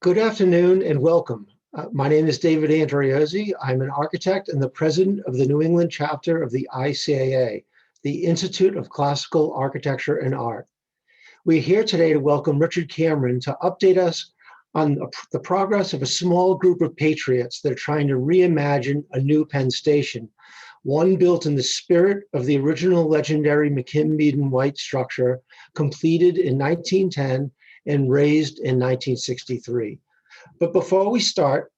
Good afternoon and welcome. My name is David Andriozzi. I'm an architect and the president of the New England chapter of the ICAA, the Institute of Classical Architecture and Art. We're here today to welcome Richard Cameron to update us on the progress of a small group of patriots that are trying to reimagine a new Penn Station, one built in the spirit of the original legendary McKim Mead and White structure, completed in 1910 and raised in 1963. But before we start,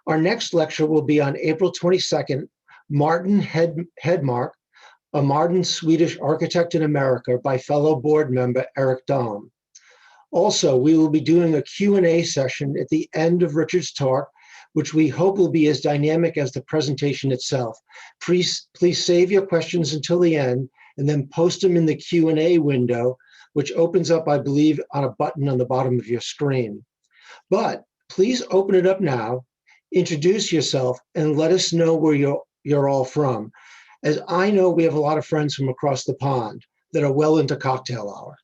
our next lecture will be on April 22nd, Martin Hedmark, a modern Swedish architect in America, by fellow board member Eric Dahm. Also, we will be doing a Q&A session at the end of Richard's talk, which we hope will be as dynamic as the presentation itself. Please save your questions until the end and then post them in the Q&A window, which opens up, I believe, on a button on the bottom of your screen. But please open it up now, introduce yourself, and let us know where you're all from, as I know we have a lot of friends from across the pond that are well into cocktail hour.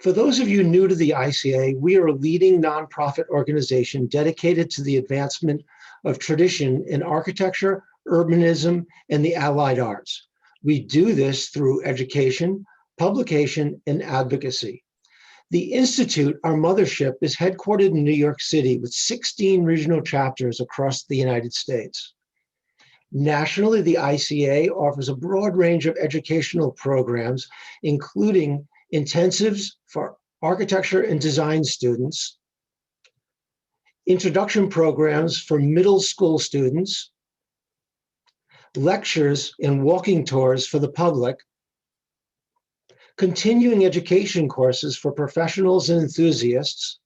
For those of you new to the ICA, we are a leading nonprofit organization dedicated to the advancement of tradition in architecture, urbanism, and the allied arts. We do this through education, publication, and advocacy. The Institute, our mothership, is headquartered in New York City with 16 regional chapters across the United States. Nationally, the ICA offers a broad range of educational programs, including intensives for architecture and design students, introduction programs for middle school students, lectures and walking tours for the public, continuing education courses for professionals and enthusiasts,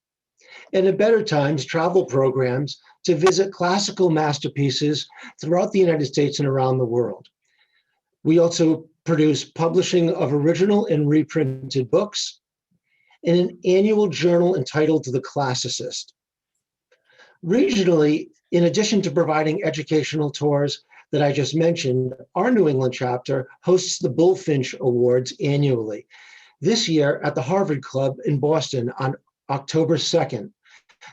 and at better times, travel programs to visit classical masterpieces throughout the United States and around the world. We also produce publishing of original and reprinted books and an annual journal entitled The Classicist. Regionally, in addition to providing educational tours that I just mentioned, our New England chapter hosts the Bullfinch Awards annually. This year at the Harvard Club in Boston on October 2nd.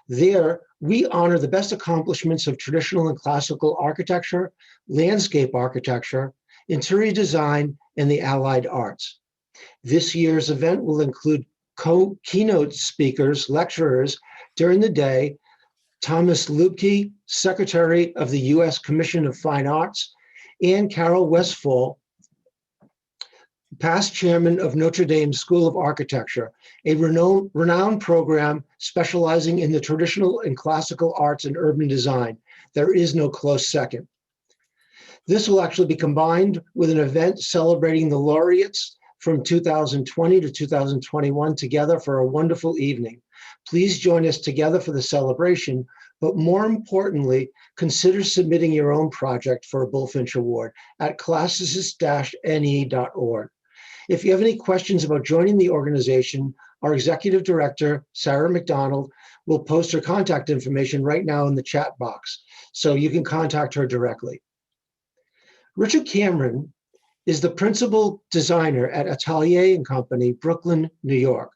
There, we honor the best accomplishments of traditional and classical architecture, landscape architecture, interior design, and the allied arts. This year's event will include keynote speakers, lecturers during the day, Thomas Lubke, Secretary of the U.S. Commission of Fine Arts, and Carol Westfall, past chairman of Notre Dame School of Architecture, a renowned program specializing in the traditional and classical arts and urban design. There is no close second. This will actually be combined with an event celebrating the laureates from 2020 to 2021 together for a wonderful evening. Please join us together for the celebration, but more importantly, consider submitting your own project for a Bullfinch Award at classicist-ne.org. If you have any questions about joining the organization, our executive director, Sarah McDonald, will post her contact information right now in the chat box, so you can contact her directly. Richard Cameron is the principal designer at Atelier and Company, Brooklyn, New York.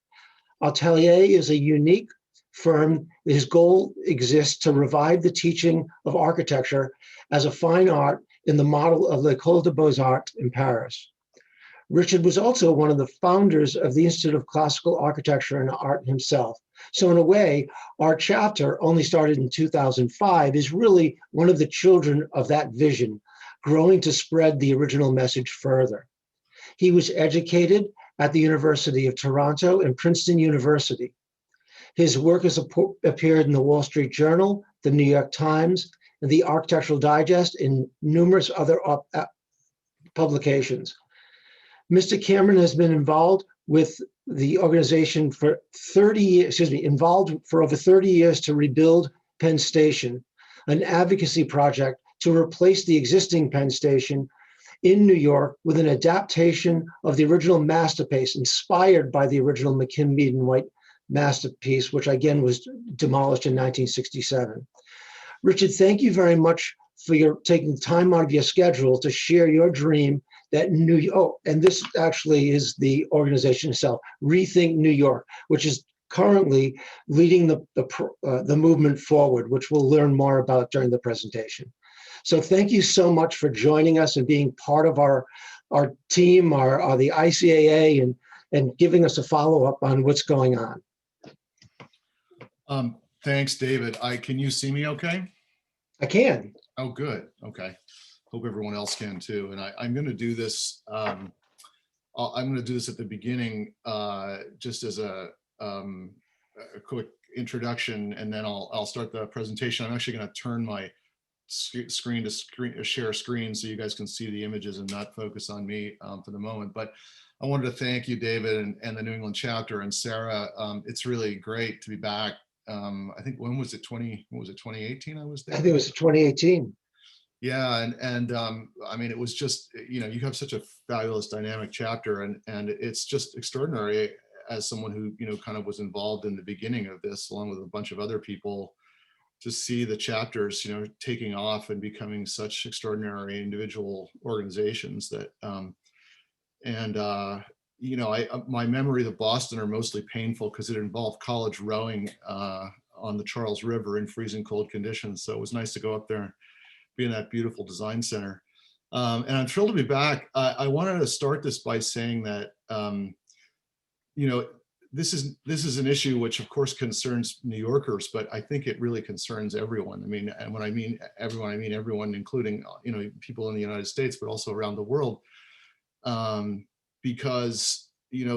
Atelier is a unique firm. His goal exists to revive the teaching of architecture as a fine art in the model of l'École des Beaux-Arts in Paris. Richard was also one of the founders of the Institute of Classical Architecture and Art himself. So in a way, our chapter, only started in 2005, is really one of the children of that vision, growing to spread the original message further. He was educated at the University of Toronto and Princeton University. His work has appeared in the Wall Street Journal, the New York Times, and the Architectural Digest, and numerous other publications. Mr. Cameron has been involved with the organization for 30 years, involved for over 30 years to rebuild Penn Station, an advocacy project to replace the existing Penn Station in New York with an adaptation of the original masterpiece inspired by the original McKim Mead and White masterpiece, which again was demolished in 1967. Richard, thank you very much for your taking time out of your schedule to share your dream that and this actually is the organization itself, ReThink New York, which is currently leading the movement forward, which we'll learn more about during the presentation. So thank you so much for joining us and being part of our team, the ICAA, and giving us a follow-up on what's going on. Thanks, David. Can you see me okay? I can. Oh, good. Okay. Hope everyone else can too. And I'm going to do this. I'm going to do this at the beginning, just as a quick introduction, and then I'll start the presentation. I'm actually going to turn my screen to share screen so you guys can see the images and not focus on me for the moment. But I wanted to thank you, David, and the New England chapter, and Sarah. It's really great to be back. I think when was it 2018 I was there? I think it was 2018. Yeah, and I mean, it was just, you have such a fabulous dynamic chapter, and it's just extraordinary as someone who, kind of was involved in the beginning of this, along with a bunch of other people, to see the chapters, taking off and becoming such extraordinary individual organizations that, my memories of Boston are mostly painful because it involved college rowing on the Charles River in freezing cold conditions. So it was nice to go up there, be in that beautiful design center. And I'm thrilled to be back. I wanted to start this by saying that, this is an issue which of course concerns New Yorkers, but I think it really concerns everyone. I mean, and when I mean everyone, I mean everyone, including, people in the United States, but also around the world. Because,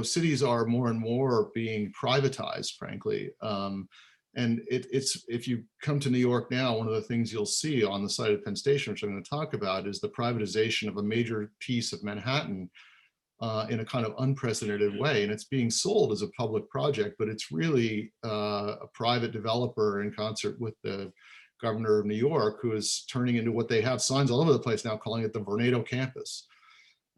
cities are more and more being privatized, frankly. And it's if you come to New York now, one of the things you'll see on the site of Penn Station, which I'm going to talk about, is the privatization of a major piece of Manhattan in a kind of unprecedented way. And it's being sold as a public project, but it's really a private developer in concert with the governor of New York, who is turning into what they have signs all over the place now, calling it the Vornado campus.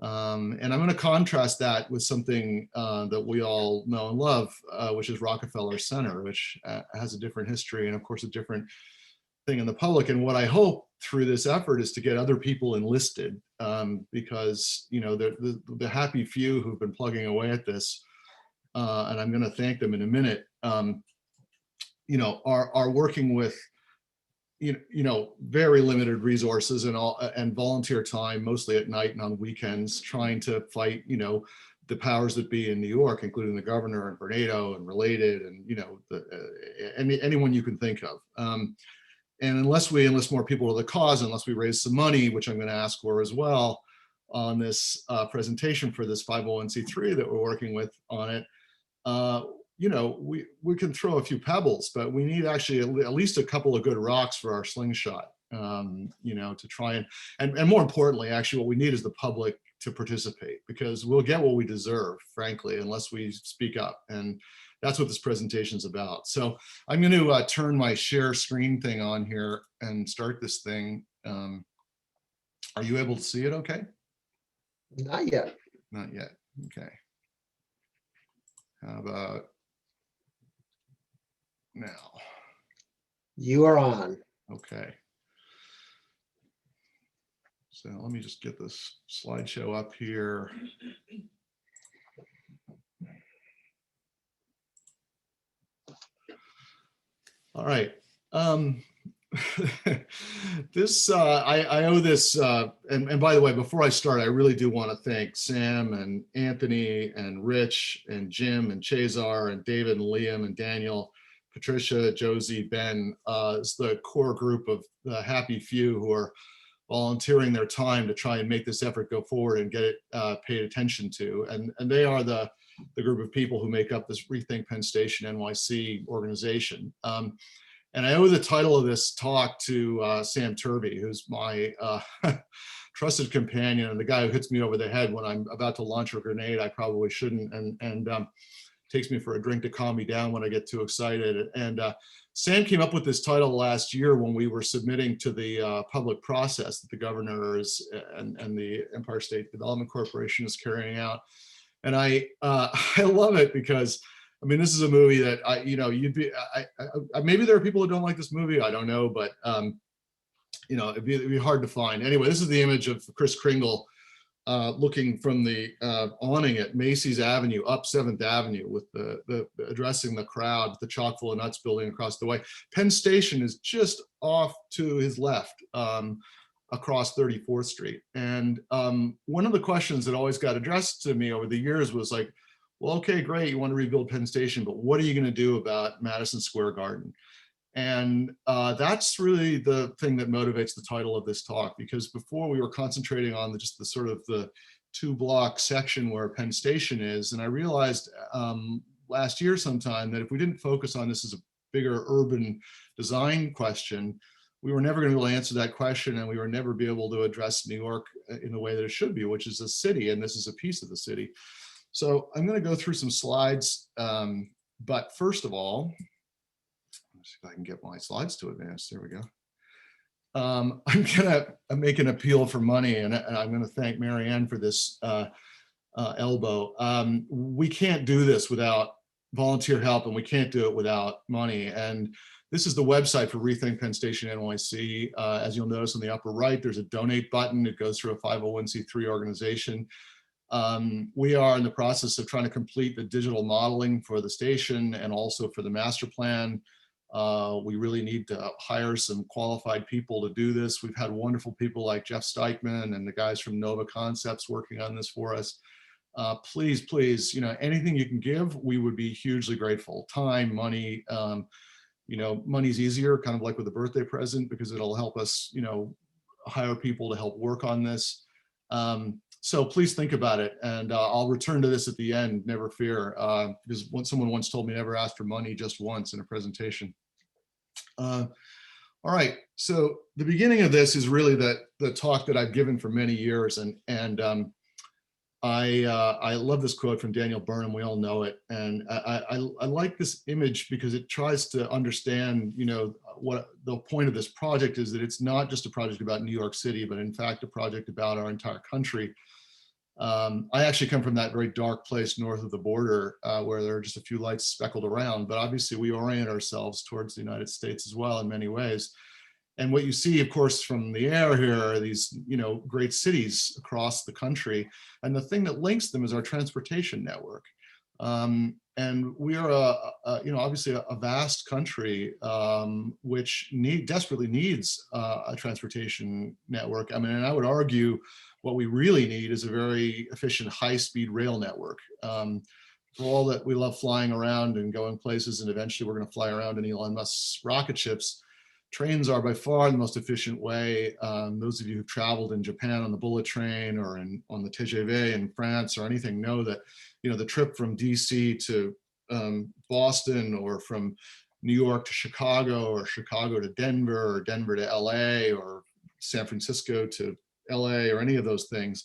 And I'm going to contrast that with something that we all know and love, which is Rockefeller Center, which has a different history and, of course, a different thing in the public. And what I hope through this effort is to get other people enlisted, because, the happy few who've been plugging away at this, and I'm going to thank them in a minute, are working with very limited resources and volunteer time, mostly at night and on weekends, trying to fight, the powers that be in New York, including the governor and Vornado and Related and, anyone you can think of. And unless we enlist more people to the cause, unless we raise some money, which I'm going to ask for as well on this presentation for this 501c3 that we're working with on it, we can throw a few pebbles, but we need actually at least a couple of good rocks for our slingshot, to try and more importantly, actually what we need is the public to participate, because we'll get what we deserve, frankly, unless we speak up. And that's what this presentation is about. So I'm going to turn my share screen thing on here and start this thing. Are you able to see it okay? Not yet. Not yet. Okay. How about now? You are on. Okay. So let me just get this slideshow up here. All right. This I owe this, and by the way, before I start, I really do want to thank Sam and Anthony and Rich and Jim and Chazar and David and Liam and Daniel, Patricia, Josie, Ben. It's the core group of the happy few who are volunteering their time to try and make this effort go forward and get it paid attention to. And they are the group of people who make up this ReThinkPennStationNYC organization. And I owe the title of this talk to Sam Turvey, who's my trusted companion and the guy who hits me over the head when I'm about to launch a grenade I probably shouldn't, and takes me for a drink to calm me down when I get too excited. And Sam came up with this title last year when we were submitting to the public process that the governor is, and the Empire State Development Corporation is carrying out. And I love it because, I mean, this is a movie that maybe there are people who don't like this movie. I don't know, but it'd be hard to find. Anyway, this is the image of Kris Kringle looking from the awning at Macy's Avenue up 7th Avenue with the addressing the crowd, the chock full of nuts building across the way. Penn Station is just off to his left across 34th Street. And one of the questions that always got addressed to me over the years was like, well, okay, great, you want to rebuild Penn Station, but what are you going to do about Madison Square Garden? And that's really the thing that motivates the title of this talk, because before we were concentrating on just the sort of the 2-block section where Penn Station is. And I realized last year sometime that if we didn't focus on this as a bigger urban design question, we were never going to be able to answer that question, and we were never be able to address New York in the way that it should be, which is a city, and this is a piece of the city. So I'm going to go through some slides, but first of all, let's see if I can get my slides to advance. There we go. I'm gonna make an appeal for money, and I'm going to thank Mary Ann for this elbow. We can't do this without volunteer help, and we can't do it without money. And this is the website for ReThinkPennStationNYC. As you'll notice on the upper right, there's a donate button. It goes through a 501c3 organization. We are in the process of trying to complete the digital modeling for the station and also for the master plan. We really need to hire some qualified people to do this. We've had wonderful people like Jeff Steichman and the guys from Nova Concepts working on this for us. Please, please, anything you can give, we would be hugely grateful. Time, money, money's easier, kind of like with a birthday present, because it'll help us, hire people to help work on this. So please think about it, and I'll return to this at the end, never fear, because someone once told me never ask for money, just once in a presentation. All right, so the beginning of this is really the talk that I've given for many years, and I love this quote from Daniel Burnham. We all know it, and I like this image because it tries to understand, what the point of this project is, that it's not just a project about New York City, but in fact a project about our entire country. I actually come from that very dark place north of the border, where there are just a few lights speckled around, but obviously we orient ourselves towards the United States as well in many ways. And what you see, of course, from the air here are these, great cities across the country. And the thing that links them is our transportation network. And we are, obviously a vast country, which desperately needs a transportation network. I mean, and I would argue what we really need is a very efficient high-speed rail network. For all that we love flying around and going places, and eventually we're going to fly around in Elon Musk's rocket ships, trains are by far the most efficient way. Those of you who've traveled in Japan on the bullet train or on the TGV in France or anything know that, the trip from DC to Boston, or from New York to Chicago, or Chicago to Denver, or Denver to LA, or San Francisco to LA, or any of those things,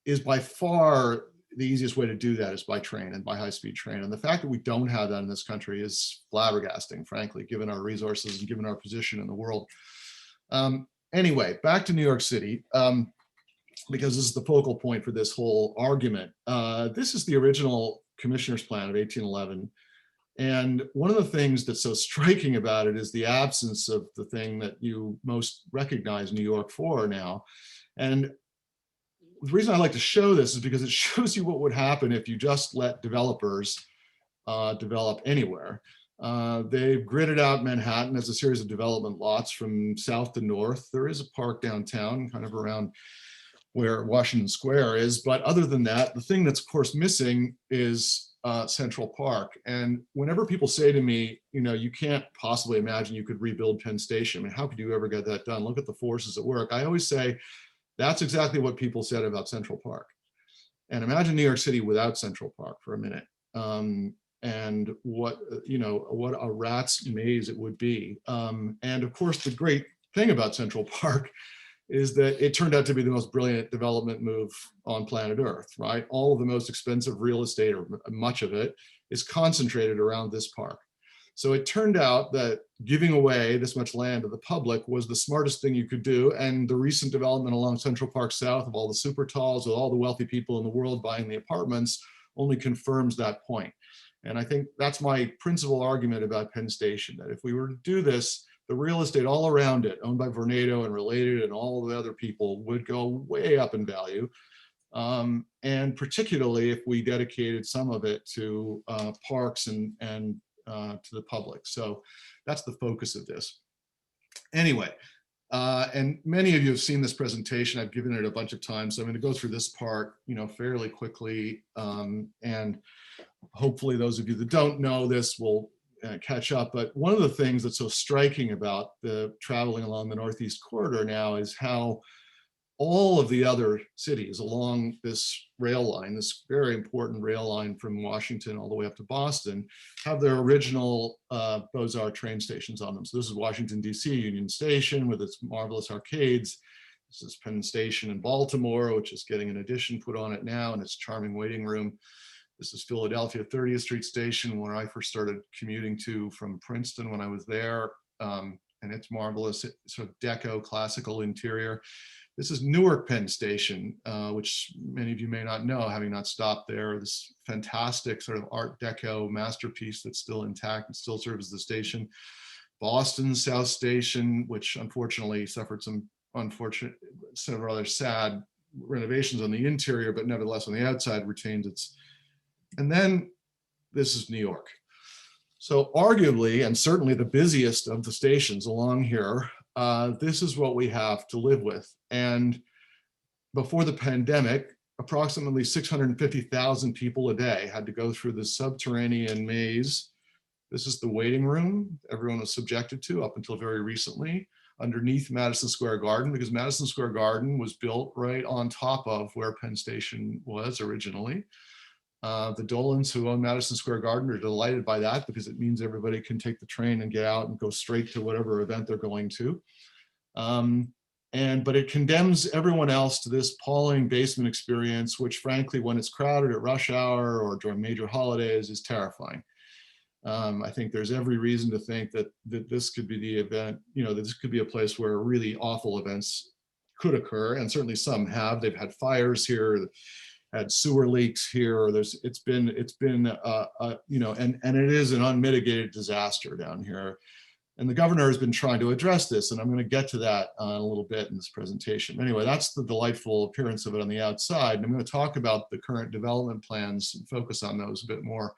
is by far the easiest way to do that is by train, and by high-speed train. And the fact that we don't have that in this country is flabbergasting, frankly, given our resources and given our position in the world. Anyway, back to New York City, because this is the focal point for this whole argument. This is the original commissioner's plan of 1811. And one of the things that's so striking about it is the absence of the thing that you most recognize New York for now. And the reason I like to show this is because it shows you what would happen if you just let developers develop anywhere. They've gridded out Manhattan as a series of development lots from south to north. There is a park downtown, kind of around where Washington Square is. But other than that, the thing that's of course missing is Central Park. And whenever people say to me, you can't possibly imagine you could rebuild Penn Station. I mean, how could you ever get that done? Look at the forces at work. I always say, that's exactly what people said about Central Park. And imagine New York City without Central Park for a minute. And what a rat's maze it would be. And of course, the great thing about Central Park is that it turned out to be the most brilliant development move on planet Earth, right? All of the most expensive real estate, or much of it, is concentrated around this park. So it turned out that giving away this much land to the public was the smartest thing you could do. And the recent development along Central Park South of all the super talls with all the wealthy people in the world buying the apartments only confirms that point. And I think that's my principal argument about Penn Station, that if we were to do this, the real estate all around it, owned by Vornado and Related and all of the other people, would go way up in value. and particularly if we dedicated some of it to parks and to the public. So that's the focus of this. Anyway, and many of you have seen this presentation. I've given it a bunch of times. So I'm going to go through this part, fairly quickly, and hopefully those of you that don't know this will catch up. But one of the things that's so striking about the traveling along the Northeast Corridor now is how all of the other cities along this rail line, this very important rail line from Washington all the way up to Boston, have their original Beaux-Arts train stations on them. So this is Washington, D.C., Union Station with its marvelous arcades. This is Penn Station in Baltimore, which is getting an addition put on it now, and its charming waiting room. This is Philadelphia 30th Street Station, where I first started commuting to from Princeton when I was there, and its marvelous sort of deco classical interior. This is Newark Penn Station, which many of you may not know, having not stopped there. This fantastic sort of Art Deco masterpiece that's still intact and still serves the station. Boston South Station, which unfortunately suffered some rather sad renovations on the interior, but nevertheless on the outside retained its. And then this is New York. So arguably, and certainly the busiest of the stations along here, this is what we have to live with. And before the pandemic, approximately 650,000 people a day had to go through this subterranean maze. This is the waiting room everyone was subjected to up until very recently, underneath Madison Square Garden, because Madison Square Garden was built right on top of where Penn Station was originally. The Dolans who own Madison Square Garden are delighted by that because it means everybody can take the train and get out and go straight to whatever event they're going to. But it condemns everyone else to this appalling basement experience, which frankly, when it's crowded at rush hour or during major holidays, is terrifying. I think there's every reason to think that this could be the event, that this could be a place where really awful events could occur, and certainly some have. They've had fires here, had sewer leaks here. It's been and it is an unmitigated disaster down here. And the governor has been trying to address this, and I'm going to get to that in a little bit in this presentation. Anyway, that's the delightful appearance of it on the outside. And I'm going to talk about the current development plans and focus on those a bit more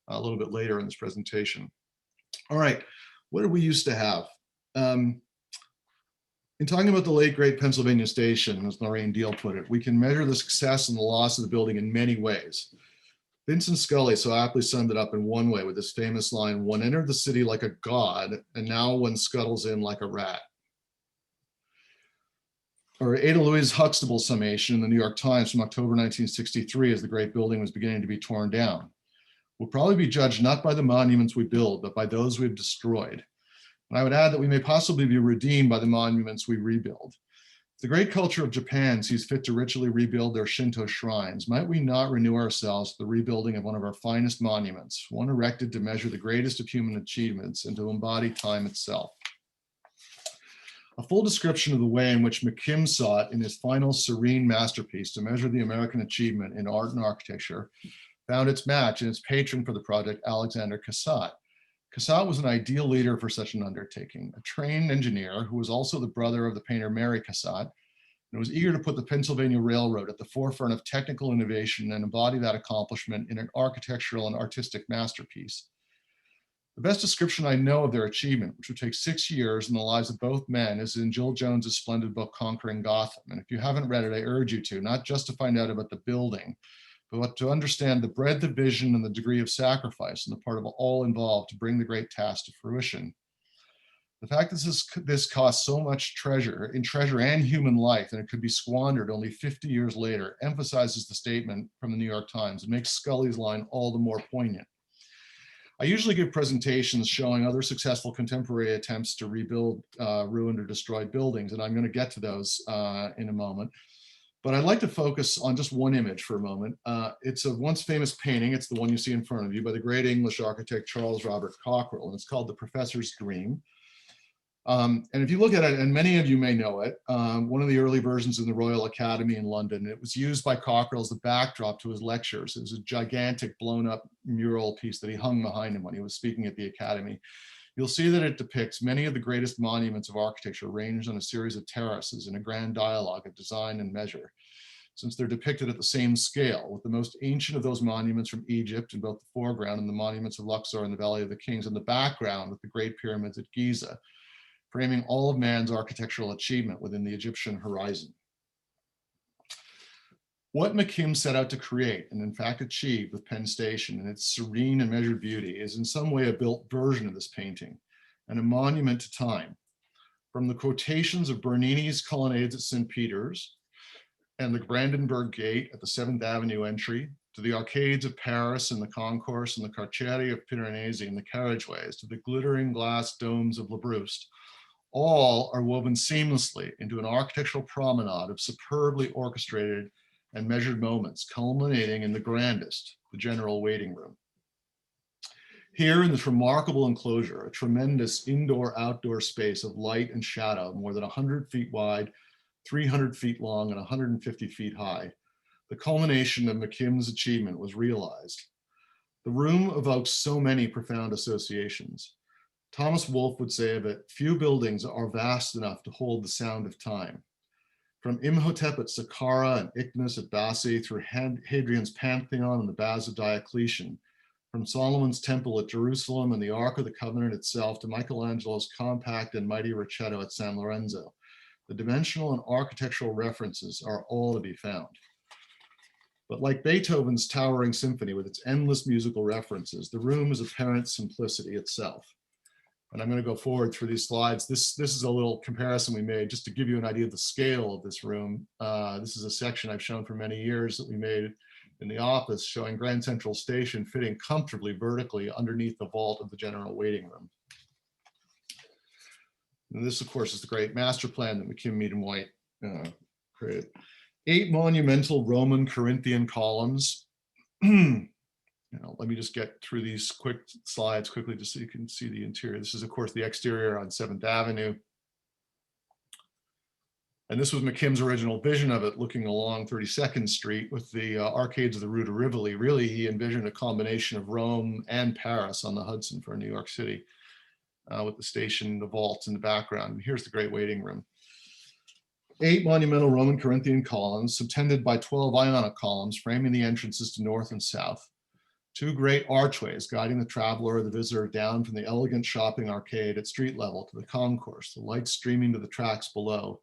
a little bit later in this presentation. All right, what did we used to have? In talking about the late great Pennsylvania Station, as Lorraine Deal put it, we can measure the success and the loss of the building in many ways. Vincent Scully so aptly summed it up in one way with this famous line, "One entered the city like a god, and now one scuttles in like a rat." Or Ada Louise Huxtable's summation in the New York Times from October 1963 as the great building was beginning to be torn down. "We'll probably be judged not by the monuments we build, but by those we've destroyed. And I would add that we may possibly be redeemed by the monuments we rebuild. If the great culture of Japan sees fit to ritually rebuild their Shinto shrines, might we not renew ourselves to the rebuilding of one of our finest monuments, one erected to measure the greatest of human achievements and to embody time itself?" A full description of the way in which McKim sought in his final serene masterpiece to measure the American achievement in art and architecture found its match in its patron for the project, Alexander Cassatt. Cassatt was an ideal leader for such an undertaking, a trained engineer who was also the brother of the painter Mary Cassatt, and was eager to put the Pennsylvania Railroad at the forefront of technical innovation and embody that accomplishment in an architectural and artistic masterpiece. The best description I know of their achievement, which would take 6 years in the lives of both men, is in Jill Jones's splendid book, Conquering Gotham. And if you haven't read it, I urge you to, not just to find out about the building, but to understand the breadth of vision and the degree of sacrifice on the part of all involved to bring the great task to fruition. The fact that this costs so much treasure and human life, and it could be squandered only 50 years later, emphasizes the statement from the New York Times and makes Scully's line all the more poignant. I usually give presentations showing other successful contemporary attempts to rebuild ruined or destroyed buildings, and I'm going to get to those in a moment. But I'd like to focus on just one image for a moment. It's a once famous painting. It's the one you see in front of you by the great English architect Charles Robert Cockerell, and it's called The Professor's Dream. And if you look at it, and many of you may know it, one of the early versions in the Royal Academy in London, it was used by Cockerell as the backdrop to his lectures. It was a gigantic blown up mural piece that he hung behind him when he was speaking at the Academy. You'll see that it depicts many of the greatest monuments of architecture arranged on a series of terraces in a grand dialogue of design and measure. since they're depicted at the same scale, with the most ancient of those monuments from Egypt in both the foreground and the monuments of Luxor and the Valley of the Kings in the background, with the Great Pyramids at Giza, framing all of man's architectural achievement within the Egyptian horizon. What McKim set out to create, and in fact achieved with Penn Station and its serene and measured beauty, is in some way a built version of this painting and a monument to time. From the quotations of Bernini's colonnades at St. Peter's and the Brandenburg Gate at the 7th Avenue entry, to the arcades of Paris and the Concourse and the Cartieri of Piranesi and the carriageways, to the glittering glass domes of Labrouste, all are woven seamlessly into an architectural promenade of superbly orchestrated and measured moments, culminating in the grandest, the general waiting room. Here in this remarkable enclosure, a tremendous indoor-outdoor space of light and shadow, more than 100 feet wide, 300 feet long, and 150 feet high, the culmination of McKim's achievement was realized. The room evokes so many profound associations. Thomas Wolfe would say of it, few buildings are vast enough to hold the sound of time. From Imhotep at Saqqara and Ichthus at Bassi, through Hadrian's Pantheon and the Baths of Diocletian, from Solomon's Temple at Jerusalem and the Ark of the Covenant itself to Michelangelo's compact and mighty Ricetto at San Lorenzo, the dimensional and architectural references are all to be found. But like Beethoven's towering symphony with its endless musical references, the room is apparent simplicity itself. And I'm going to go forward through these slides. This is a little comparison we made just to give you an idea of the scale of this room. This is a section I've shown for many years that we made in the office, showing Grand Central Station fitting comfortably vertically underneath the vault of the general waiting room. And this, of course, is the great master plan that McKim Mead and White created. 8 monumental Roman Corinthian columns. Let me just get through these quick slides quickly just so you can see the interior. This is, of course, the exterior on 7th Avenue. And this was McKim's original vision of it, looking along 32nd Street with the arcades of the Rue de Rivoli. Really, he envisioned a combination of Rome and Paris on the Hudson for New York City, with the station, the vaults in the background. Here's the great waiting room. 8 monumental Roman Corinthian columns, subtended by 12 Ionic columns, framing the entrances to north and south. 2 great archways guiding the traveler or the visitor down from the elegant shopping arcade at street level to the concourse, the light streaming to the tracks below.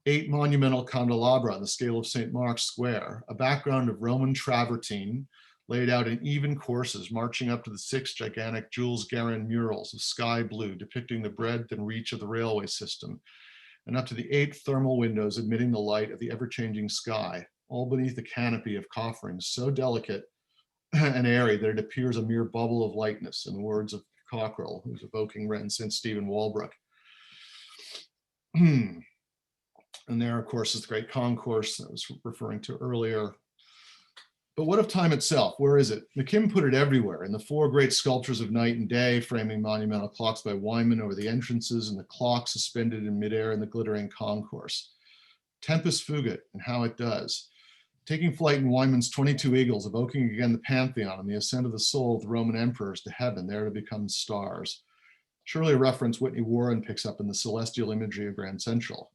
8 monumental candelabra on the scale of St. Mark's Square, a background of Roman travertine laid out in even courses, marching up to the 6 gigantic Jules Guérin murals of sky blue depicting the breadth and reach of the railway system, and up to the 8 thermal windows admitting the light of the ever-changing sky, all beneath a canopy of cofferings so delicate and airy that it appears a mere bubble of lightness, in the words of Cockerell, who's evoking St. Stephen Walbrook. And there, of course, is the great concourse that I was referring to earlier. But what of time itself? Where is it? McKim put it everywhere, in the 4 great sculptures of night and day, framing monumental clocks by Wyman over the entrances, and the clock suspended in midair in the glittering concourse. Tempus fugit, and how it does. Taking flight in Wyman's 22 eagles, evoking again the Pantheon and the ascent of the soul of the Roman emperors to heaven, there to become stars. Surely a reference Whitney Warren picks up in the celestial imagery of Grand Central.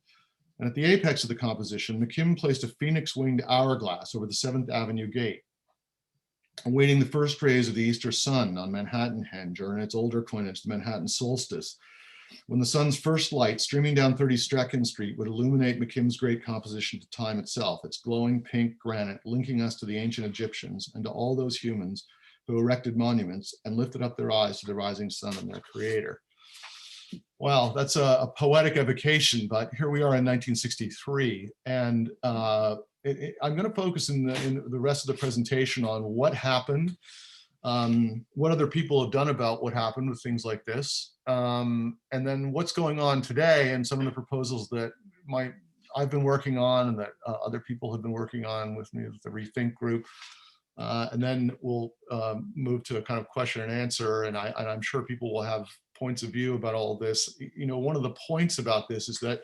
And at the apex of the composition, McKim placed a phoenix-winged hourglass over the 7th Avenue gate, awaiting the first rays of the Easter sun on Manhattanhenge, or in its older coinage, the Manhattan solstice, when the sun's first light streaming down 32nd Street would illuminate McKim's great composition to time itself, its glowing pink granite linking us to the ancient Egyptians and to all those humans who erected monuments and lifted up their eyes to the rising sun and their creator. Well, that's a poetic evocation, but here we are in 1963, and I'm going to focus in the rest of the presentation on what happened, what other people have done about what happened with things like this, and then what's going on today and some of the proposals that I've been working on and that other people have been working on with me with the ReThink group. And then we'll move to a kind of question and answer, and I'm sure people will have points of view about all of this. One of the points about this is that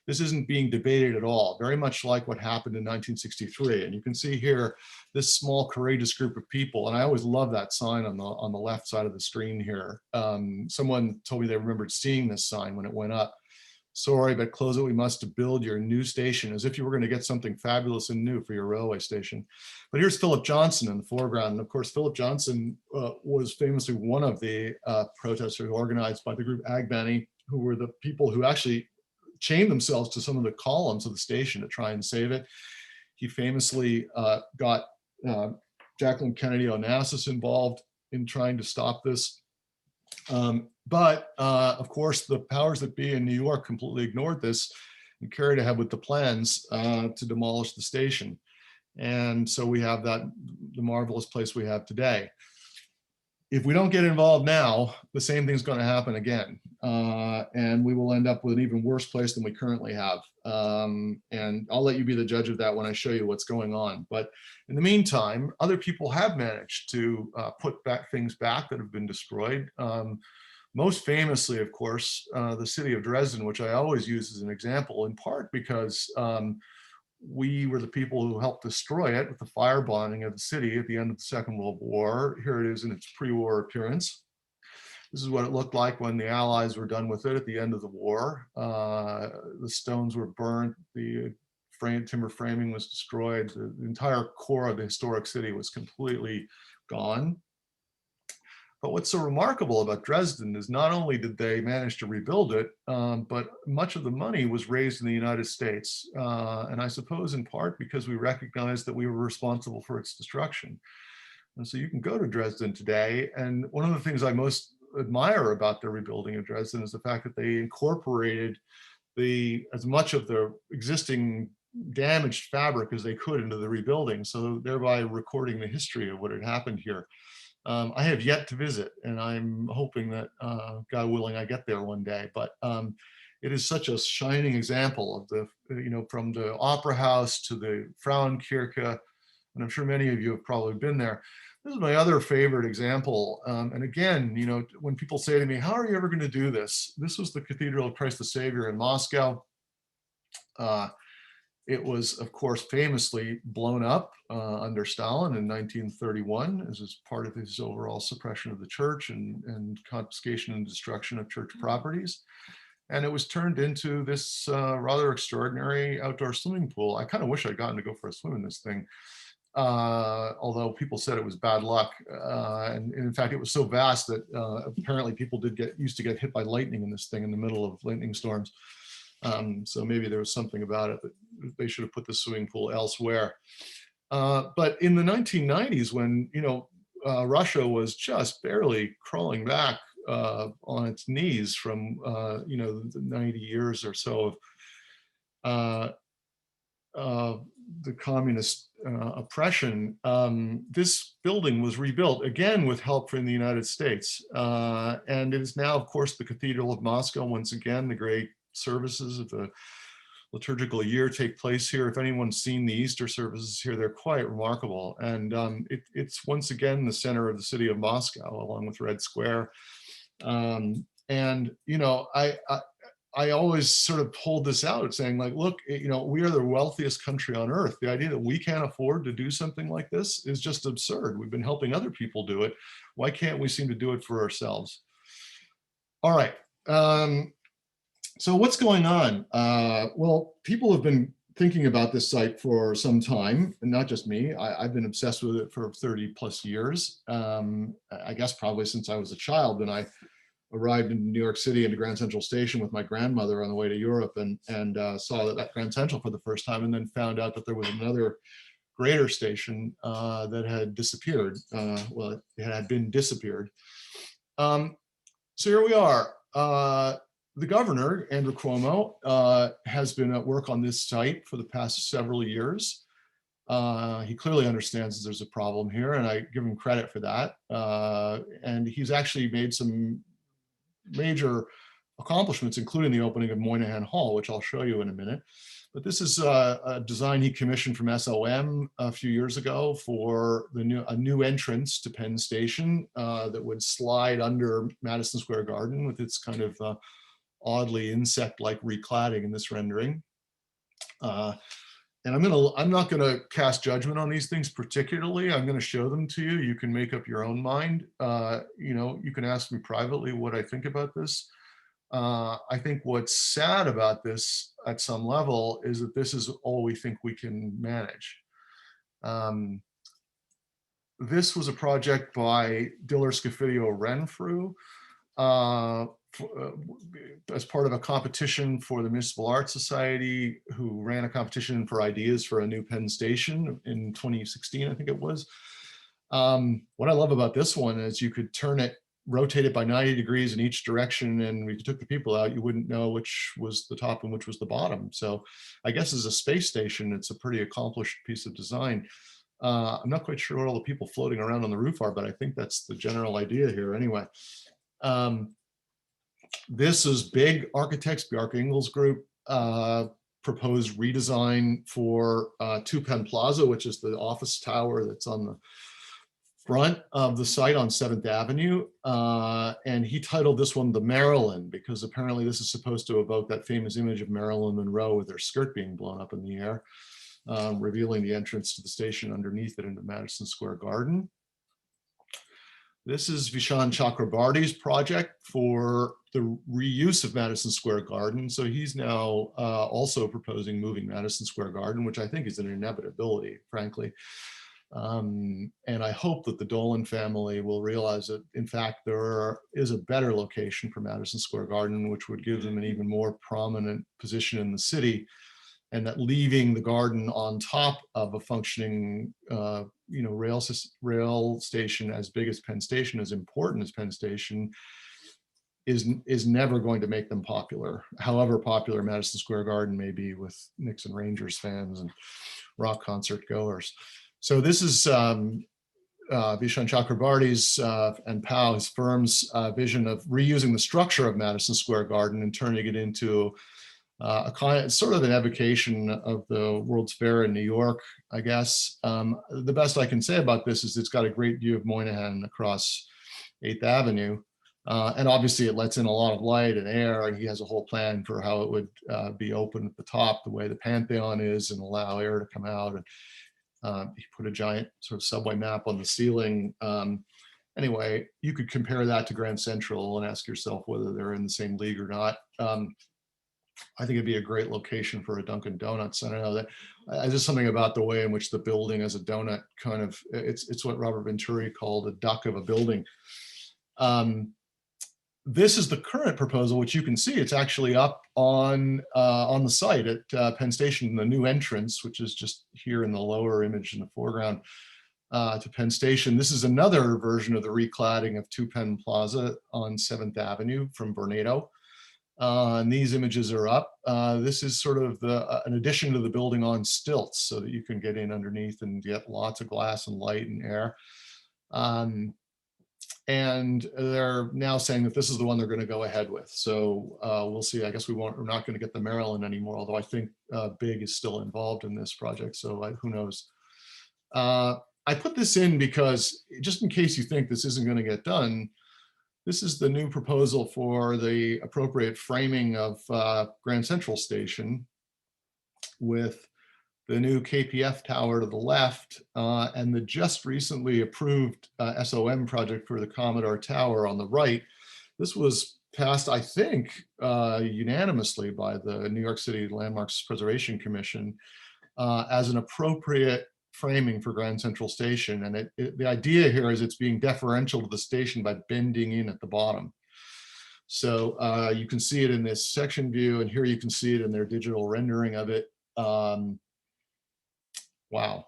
this isn't being debated at all, very much like what happened in 1963. And you can see here this small, courageous group of people. And I always love that sign on the left side of the screen here. Someone told me they remembered seeing this sign when it went up. Sorry, but close it we must to build your new station, as if you were going to get something fabulous and new for your railway station. But here's Philip Johnson in the foreground. And of course, Philip Johnson was famously one of the protesters organized by the group Agbany, who were the people who actually chained themselves to some of the columns of the station to try and save it. He famously got Jacqueline Kennedy Onassis involved in trying to stop this. But of course, the powers that be in New York completely ignored this and carried ahead with the plans to demolish the station. And so we have the marvelous place we have today. If we don't get involved now, the same thing's going to happen again. And we will end up with an even worse place than we currently have. And I'll let you be the judge of that when I show you what's going on. But in the meantime, other people have managed to put back things back that have been destroyed. Most famously, of course, the city of Dresden, which I always use as an example, in part because we were the people who helped destroy it with the firebombing of the city at the end of the Second World War. Here it is in its pre-war appearance. This is what it looked like when the Allies were done with it at the end of the war. The stones were burnt, the timber framing was destroyed, the entire core of the historic city was completely gone. But what's so remarkable about Dresden is not only did they manage to rebuild it, but much of the money was raised in the United States. And I suppose in part because we recognized that we were responsible for its destruction. And so you can go to Dresden today, and one of the things I most admire about the rebuilding of Dresden is the fact that they incorporated as much of the existing damaged fabric as they could into the rebuilding, so thereby recording the history of what had happened here. I have yet to visit, and I'm hoping that, God willing, I get there one day. But it is such a shining example of the, from the Opera House to the Frauenkirche, and I'm sure many of you have probably been there. This is my other favorite example. And again, when people say to me, how are you ever going to do this? This was the Cathedral of Christ the Savior in Moscow. It was, of course, famously blown up under Stalin in 1931 as part of his overall suppression of the church and confiscation and destruction of church properties. And it was turned into this rather extraordinary outdoor swimming pool. I kind of wish I'd gotten to go for a swim in this thing, although people said it was bad luck. And in fact, it was so vast that apparently people used to get hit by lightning in this thing in the middle of lightning storms. So maybe there was something about it that they should have put the swimming pool elsewhere. But in the 1990s, when Russia was just barely crawling back on its knees from the 90 years or so of the communist oppression, this building was rebuilt again with help from the United States, and it is now, of course, the Cathedral of Moscow. Once again, the great services of the liturgical year take place here. If anyone's seen the Easter services here, they're quite remarkable. And it's once again the center of the city of Moscow, along with Red Square. I always sort of hold this out, saying like, look, we are the wealthiest country on earth. The idea that we can't afford to do something like this is just absurd. We've been helping other people do it. Why can't we seem to do it for ourselves? All right. So what's going on? Well, people have been thinking about this site for some time, and not just me. I've been obsessed with it for 30 plus years. I guess probably since I was a child, when I arrived in New York City into Grand Central Station with my grandmother on the way to Europe, and saw that Grand Central for the first time, and then found out that there was another greater station that had disappeared. Well, it had been disappeared. So here we are. The governor, Andrew Cuomo, has been at work on this site for the past several years. He clearly understands that there's a problem here, and I give him credit for that. And he's actually made some major accomplishments, including the opening of Moynihan Hall, which I'll show you in a minute. But this is a design he commissioned from SOM a few years ago for a new entrance to Penn Station that would slide under Madison Square Garden with its kind of oddly insect-like recladding in this rendering. And I'm not gonna cast judgment on these things particularly. I'm gonna show them to you. You can make up your own mind. You can ask me privately what I think about this. I think what's sad about this at some level is that this is all we think we can manage. This was a project by Diller Scofidio Renfrew as part of a competition for the Municipal Art Society, who ran a competition for ideas for a new Penn Station in 2016, I think it was. What I love about this one is you could turn it, rotate it by 90 degrees in each direction, and if you took the people out, you wouldn't know which was the top and which was the bottom. So I guess as a space station, it's a pretty accomplished piece of design. I'm not quite sure what all the people floating around on the roof are, but I think that's the general idea here anyway. This is big architects, Bjarke Ingels Group, proposed redesign for 2 Penn Plaza, which is the office tower that's on the front of the site on 7th Avenue. And he titled this one the Marilyn, because apparently this is supposed to evoke that famous image of Marilyn Monroe with her skirt being blown up in the air, revealing the entrance to the station underneath it into Madison Square Garden. This is Vishaan Chakrabarty's project for the reuse of Madison Square Garden. So he's now also proposing moving Madison Square Garden, which I think is an inevitability, frankly. And I hope that the Dolan family will realize that, in fact, there is a better location for Madison Square Garden, which would give them an even more prominent position in the city, and that leaving the garden on top of a functioning rail station as big as Penn Station, as important as Penn Station, is never going to make them popular, however popular Madison Square Garden may be with Knicks and Rangers fans and rock concert goers. So this is Vishaan Chakrabarty's and Pau, his firm's vision of reusing the structure of Madison Square Garden and turning it into a kind of, sort of an evocation of the World's Fair in New York, I guess. The best I can say about this is it's got a great view of Moynihan across 8th Avenue. And obviously it lets in a lot of light and air, and he has a whole plan for how it would be open at the top, the way the Pantheon is, and allow air to come out. And he put a giant sort of subway map on the ceiling. Anyway, you could compare that to Grand Central and ask yourself whether they're in the same league or not. I think it'd be a great location for a Dunkin' Donuts. I don't know, that just something about the way in which the building as a donut kind of, it's what Robert Venturi called a duck of a building. This is the current proposal, which you can see it's actually up on the site at Penn Station, the new entrance, which is just here in the lower image in the foreground to Penn Station. This is another version of the recladding of 2 Penn Plaza on 7th Avenue from Vornado. And these images are up. This is sort of an addition to the building on stilts so that you can get in underneath and get lots of glass and light and air. And they're now saying that this is the one they're going to go ahead with. So we'll see. I guess we're not going to get the Maryland anymore, although I think Big is still involved in this project. So who knows? I put this in because just in case you think this isn't going to get done, this is the new proposal for the appropriate framing of Grand Central Station, with the new KPF tower to the left and the just recently approved SOM project for the Commodore Tower on the right. This was passed, I think, unanimously by the New York City Landmarks Preservation Commission as an appropriate framing for Grand Central Station. And the idea here is it's being deferential to the station by bending in at the bottom. So you can see it in this section view, and here you can see it in their digital rendering of it. Wow.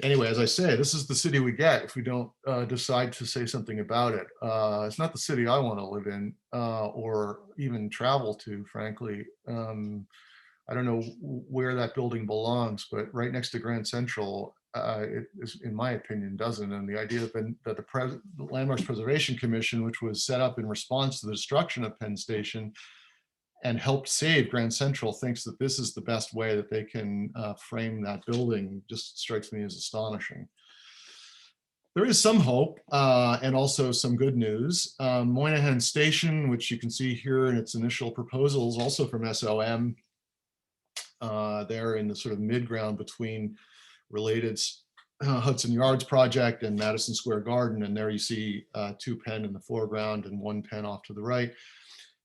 Anyway, as I say, this is the city we get if we don't decide to say something about it. It's not the city I want to live in or even travel to, frankly. I don't know where that building belongs, but right next to Grand Central, it is, in my opinion, doesn't. And the idea that the Landmarks Preservation Commission, which was set up in response to the destruction of Penn Station and helped save Grand Central, thinks that this is the best way that they can frame that building, just strikes me as astonishing. There is some hope and also some good news. Moynihan Station, which you can see here in its initial proposals, also from SOM, they're in the sort of mid-ground between related Hudson Yards project and Madison Square Garden. And there you see 2 Penn in the foreground and 1 Penn off to the right.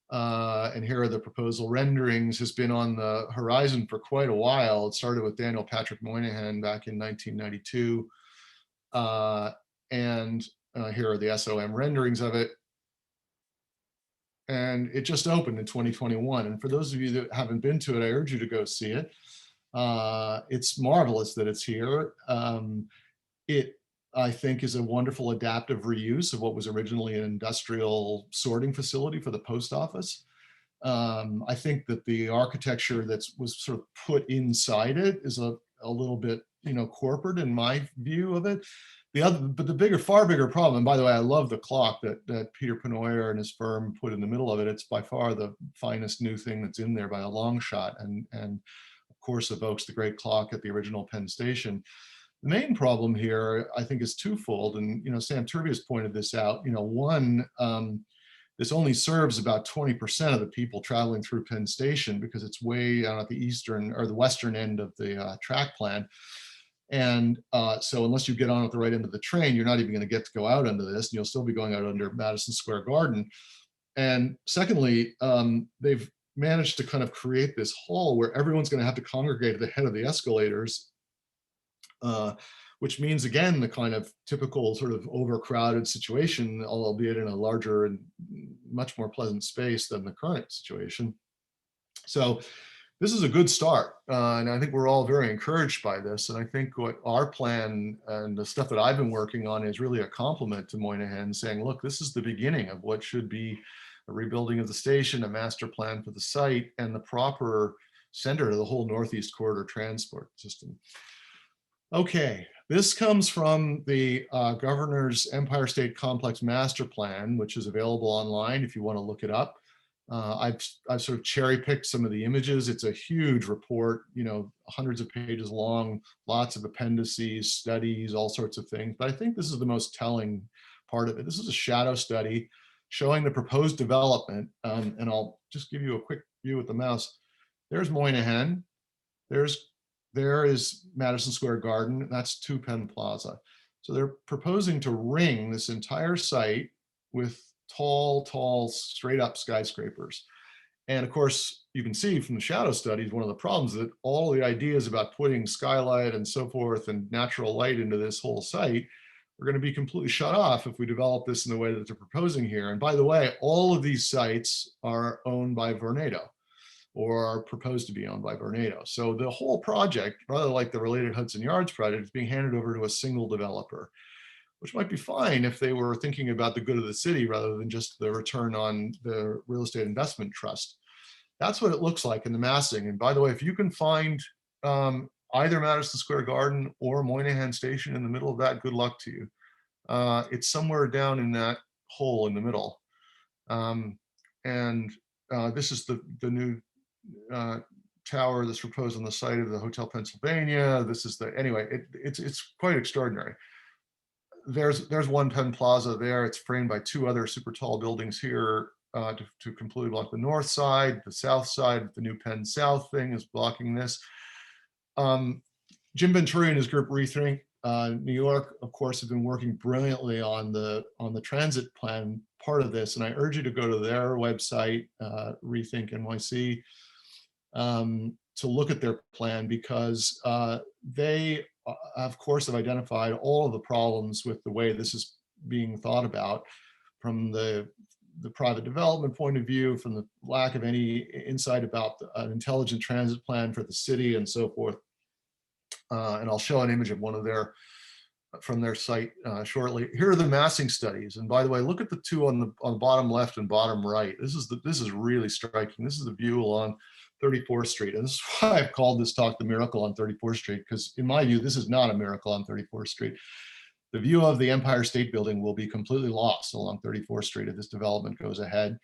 And here are the proposal renderings, has been on the horizon for quite a while. It started with Daniel Patrick Moynihan back in 1992. Here are the SOM renderings of it. And it just opened in 2021. And for those of you that haven't been to it, I urge you to go see it. It's marvelous that it's here. It, I think, is a wonderful adaptive reuse of what was originally an industrial sorting facility for the post office. I think that the architecture that was sort of put inside it is a little bit, corporate in my view of it. But the far bigger problem, and by the way, I love the clock that Peter Penoyer and his firm put in the middle of it. It's by far the finest new thing that's in there by a long shot, and of course evokes the great clock at the original Penn Station. The main problem here, I think, is twofold, and Sam Turvey has pointed this out. One, this only serves about 20% of the people traveling through Penn Station because it's way out at the eastern or the western end of the track plan. And so unless you get on at the right end of the train, you're not even going to get to go out under this, and you'll still be going out under Madison Square Garden. And secondly, they've managed to kind of create this hall where everyone's going to have to congregate at the head of the escalators, which means, again, the kind of typical sort of overcrowded situation, albeit in a larger and much more pleasant space than the current situation. So this is a good start, and I think we're all very encouraged by this. And I think what our plan and the stuff that I've been working on is really a compliment to Moynihan, saying, look, this is the beginning of what should be a rebuilding of the station, a master plan for the site, and the proper center to the whole Northeast Corridor transport system. Okay, this comes from the Governor's Empire State Complex Master Plan, which is available online if you want to look it up. I've sort of cherry picked some of the images. It's a huge report, hundreds of pages long, lots of appendices, studies, all sorts of things. But I think this is the most telling part of it. This is a shadow study showing the proposed development. And I'll just give you a quick view with the mouse. There's Moynihan. There is Madison Square Garden. That's 2 Penn Plaza. So they're proposing to ring this entire site with tall, straight up skyscrapers. And of course, you can see from the shadow studies, one of the problems is that all the ideas about putting skylight and so forth and natural light into this whole site are going to be completely shut off if we develop this in the way that they're proposing here. And by the way, all of these sites are owned by Vornado, or are proposed to be owned by Vornado. So the whole project, rather like the related Hudson Yards project, is being handed over to a single developer, which might be fine if they were thinking about the good of the city rather than just the return on the real estate investment trust. That's what it looks like in the massing. And by the way, if you can find either Madison Square Garden or Moynihan Station in the middle of that, good luck to you. It's somewhere down in that hole in the middle. This is the new tower that's proposed on the site of the Hotel Pennsylvania. This is it's quite extraordinary. There's 1 Penn Plaza there. It's framed by 2 other super tall buildings here to completely block the north side. The south side, the new Penn South thing is blocking this. Jim Venturi and his group ReThink New York, of course, have been working brilliantly on the transit plan part of this, and I urge you to go to their website, ReThinkNYC, to look at their plan, because they, of course, have identified all of the problems with the way this is being thought about from the private development point of view, from the lack of any insight about an intelligent transit plan for the city and so forth. And I'll show an image of one of from their site shortly. Here are the massing studies. And by the way, look at the 2 on the bottom left and bottom right. This is really striking. This is the view along 34th Street. And this is why I've called this talk The Miracle on 34th Street, because in my view, this is not a miracle on 34th Street. The view of the Empire State Building will be completely lost along 34th Street if this development goes ahead.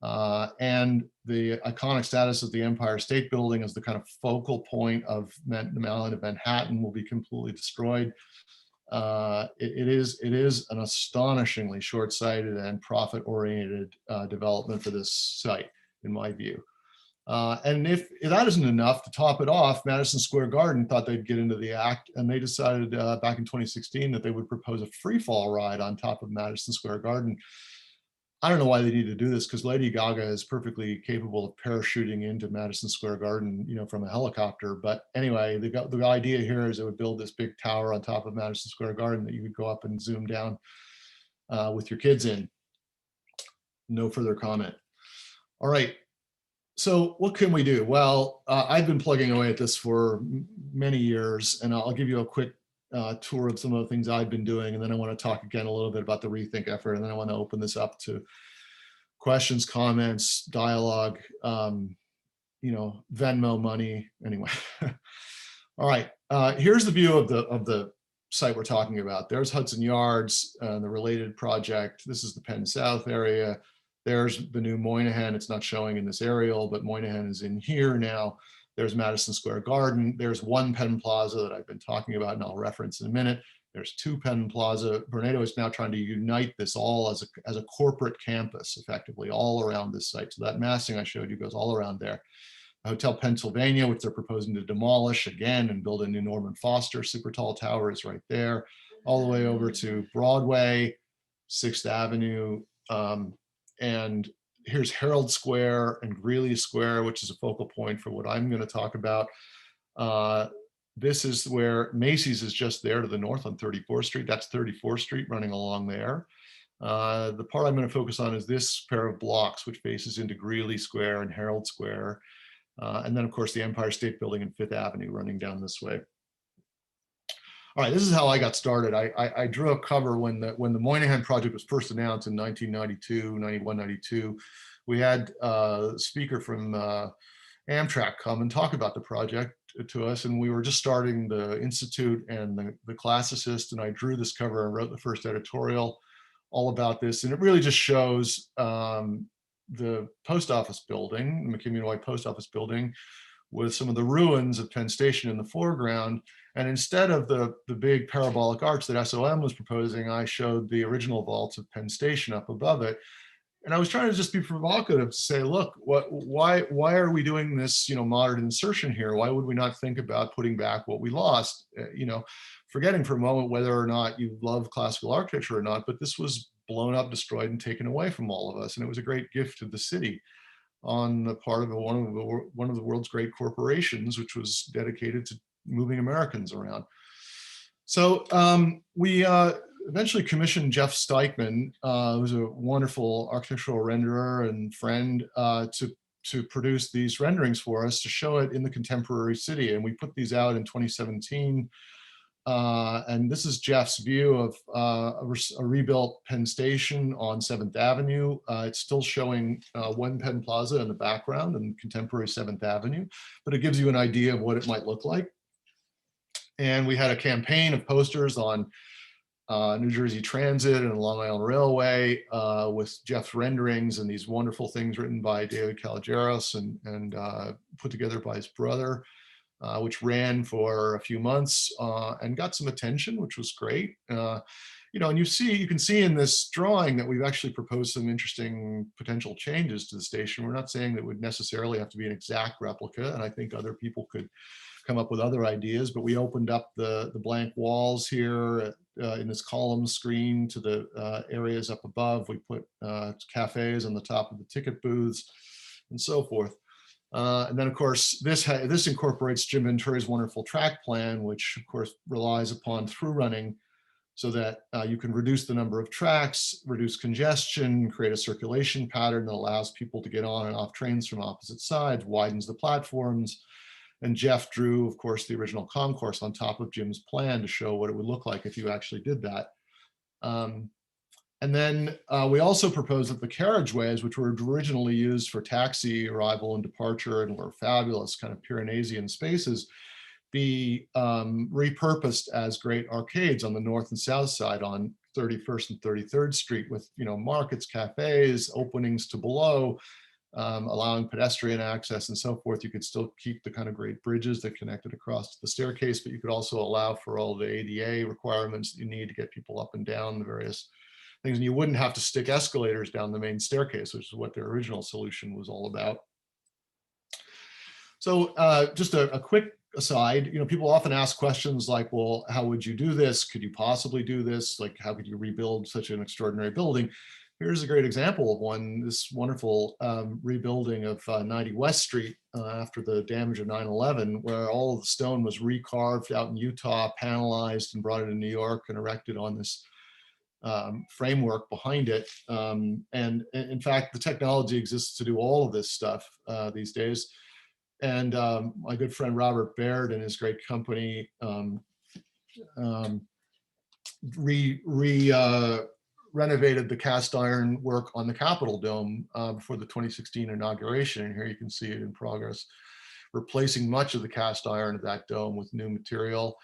And the iconic status of the Empire State Building as the kind of focal point of the island of Manhattan will be completely destroyed. It is an astonishingly short-sighted and profit-oriented development for this site, in my view. And if that isn't enough, to top it off, Madison Square Garden thought they'd get into the act, and they decided back in 2016 that they would propose a free fall ride on top of Madison Square Garden. I don't know why they need to do this, because Lady Gaga is perfectly capable of parachuting into Madison Square Garden, you know, from a helicopter. But anyway, the idea here is it would build this big tower on top of Madison Square Garden that you could go up and zoom down with your kids in. No further comment. All right. So what can we do? Well, I've been plugging away at this for many years, and I'll give you a quick tour of some of the things I've been doing, and then I want to talk again a little bit about the ReThink effort, and then I want to open this up to questions, comments, dialogue, you know, Venmo money. Anyway, all right. Here's the view of the site we're talking about. There's Hudson Yards, the related project. This is the Penn South area. There's the new Moynihan. It's not showing in this aerial, but Moynihan is in here now. There's Madison Square Garden. There's one Penn Plaza that I've been talking about, and I'll reference in a minute. There's two Penn Plaza. Vornado is now trying to unite this all as a corporate campus, effectively, all around this site. So that massing I showed you goes all around there. Hotel Pennsylvania, which they're proposing to demolish again and build a new Norman Foster super tall tower, is right there, all the way over to Broadway, 6th Avenue, and here's Herald Square and Greeley Square, which is a focal point for what I'm going to talk about. This is where Macy's is just there to the north on 34th Street. That's 34th Street running along there. The part I'm going to focus on is this pair of blocks, which faces into Greeley Square and Herald Square. And then, of course, the Empire State Building and 5th Avenue running down this way. All right, this is how I got started. I drew a cover when the Moynihan project was first announced in 1992, 91, 92. We had a speaker from Amtrak come and talk about the project to us, and we were just starting the institute and the classicist, and I drew this cover and wrote the first editorial all about this, and it really just shows the post office building, the McKim Mead and White post office building, with some of the ruins of Penn Station in the foreground. And instead of the big parabolic arch that SOM was proposing, I showed the original vaults of Penn Station up above it. And I was trying to just be provocative to say, look, why are we doing this, you know, modern insertion here? Why would we not think about putting back what we lost? You know, forgetting for a moment whether or not you love classical architecture or not, but this was blown up, destroyed, and taken away from all of us. And it was a great gift to the city on the part of one of the world's great corporations, which was dedicated to moving Americans around. So we eventually commissioned Jeff Steichman, who's a wonderful architectural renderer and friend, to produce these renderings for us to show it in the contemporary city. And we put these out in 2017. And this is Jeff's view of a rebuilt Penn Station on 7th Avenue. It's still showing one Penn Plaza in the background and contemporary 7th Avenue, but it gives you an idea of what it might look like. And we had a campaign of posters on New Jersey Transit and Long Island Railway with Jeff's renderings and these wonderful things written by David Kalogeros and put together by his brother. Which ran for a few months and got some attention, which was great. You know, and you can see in this drawing that we've actually proposed some interesting potential changes to the station. We're not saying that it would necessarily have to be an exact replica, and I think other people could come up with other ideas, but we opened up the blank walls here in this column screen to the areas up above. We put cafes on the top of the ticket booths and so forth. And then, of course, this incorporates Jim Venturi's wonderful track plan, which, of course, relies upon through running so that you can reduce the number of tracks, reduce congestion, create a circulation pattern that allows people to get on and off trains from opposite sides, widens the platforms. And Jeff drew, of course, the original concourse on top of Jim's plan to show what it would look like if you actually did that. And then we also proposed that the carriageways, which were originally used for taxi arrival and departure and were fabulous kind of Pyreneesian spaces, be repurposed as great arcades on the north and south side on 31st and 33rd Street with, you know, markets, cafes, openings to below, allowing pedestrian access and so forth. You could still keep the kind of great bridges that connected across the staircase, but you could also allow for all the ADA requirements that you need to get people up and down the various things, and you wouldn't have to stick escalators down the main staircase, which is what their original solution was all about. So just a quick aside, you know, people often ask questions like, well, how would you do this? Could you possibly do this? Like, how could you rebuild such an extraordinary building? here's a great example of one, this wonderful rebuilding of 90 West Street after the damage of 9/11, where all of the stone was recarved out in Utah, panelized, and brought into New York and erected on this framework behind it. And in fact, the technology exists to do all of this stuff these days. And my good friend Robert Baird and his great company renovated the cast iron work on the Capitol Dome before the 2016 inauguration. And here you can see it in progress, replacing much of the cast iron of that dome with new material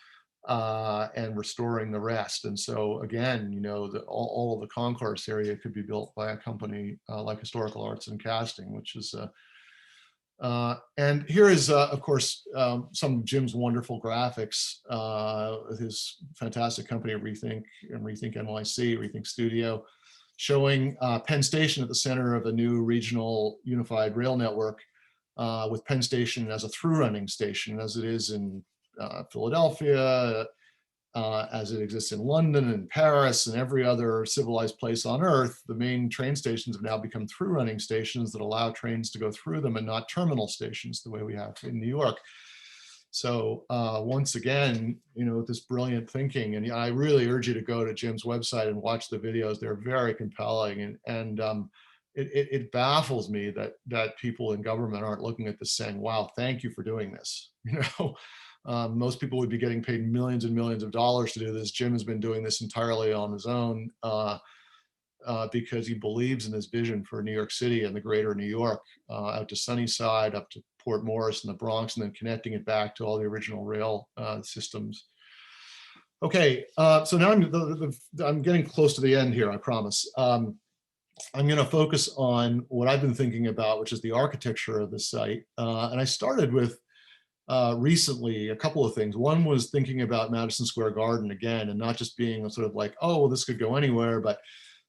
and restoring the rest. And so again, you know, all of the concourse area could be built by a company like Historical Arts and Casting, which is and here is, of course, some of Jim's wonderful graphics, his fantastic company, ReThink and ReThinkNYC, ReThink Studio, showing Penn Station at the center of a new regional unified rail network with Penn Station as a through-running station, as it is in Philadelphia, as it exists in London and Paris and every other civilized place on earth. The main train stations have now become through-running stations that allow trains to go through them and not terminal stations the way we have in New York. So once again, you know, this brilliant thinking, and I really urge you to go to Jim's website and watch the videos. They're very compelling, and it baffles me that people in government aren't looking at this saying, wow, thank you for doing this. You know, most people would be getting paid millions and millions of dollars to do this. Jim has been doing this entirely on his own because he believes in this vision for New York City and the greater New York, out to Sunnyside, up to Port Morris and the Bronx, and then connecting it back to all the original rail systems. Okay, so now I'm getting close to the end here, I promise. I'm going to focus on what I've been thinking about, which is the architecture of the site. And I started with recently a couple of things. One was thinking about Madison Square Garden again, and not just being sort of like, oh, well, this could go anywhere, but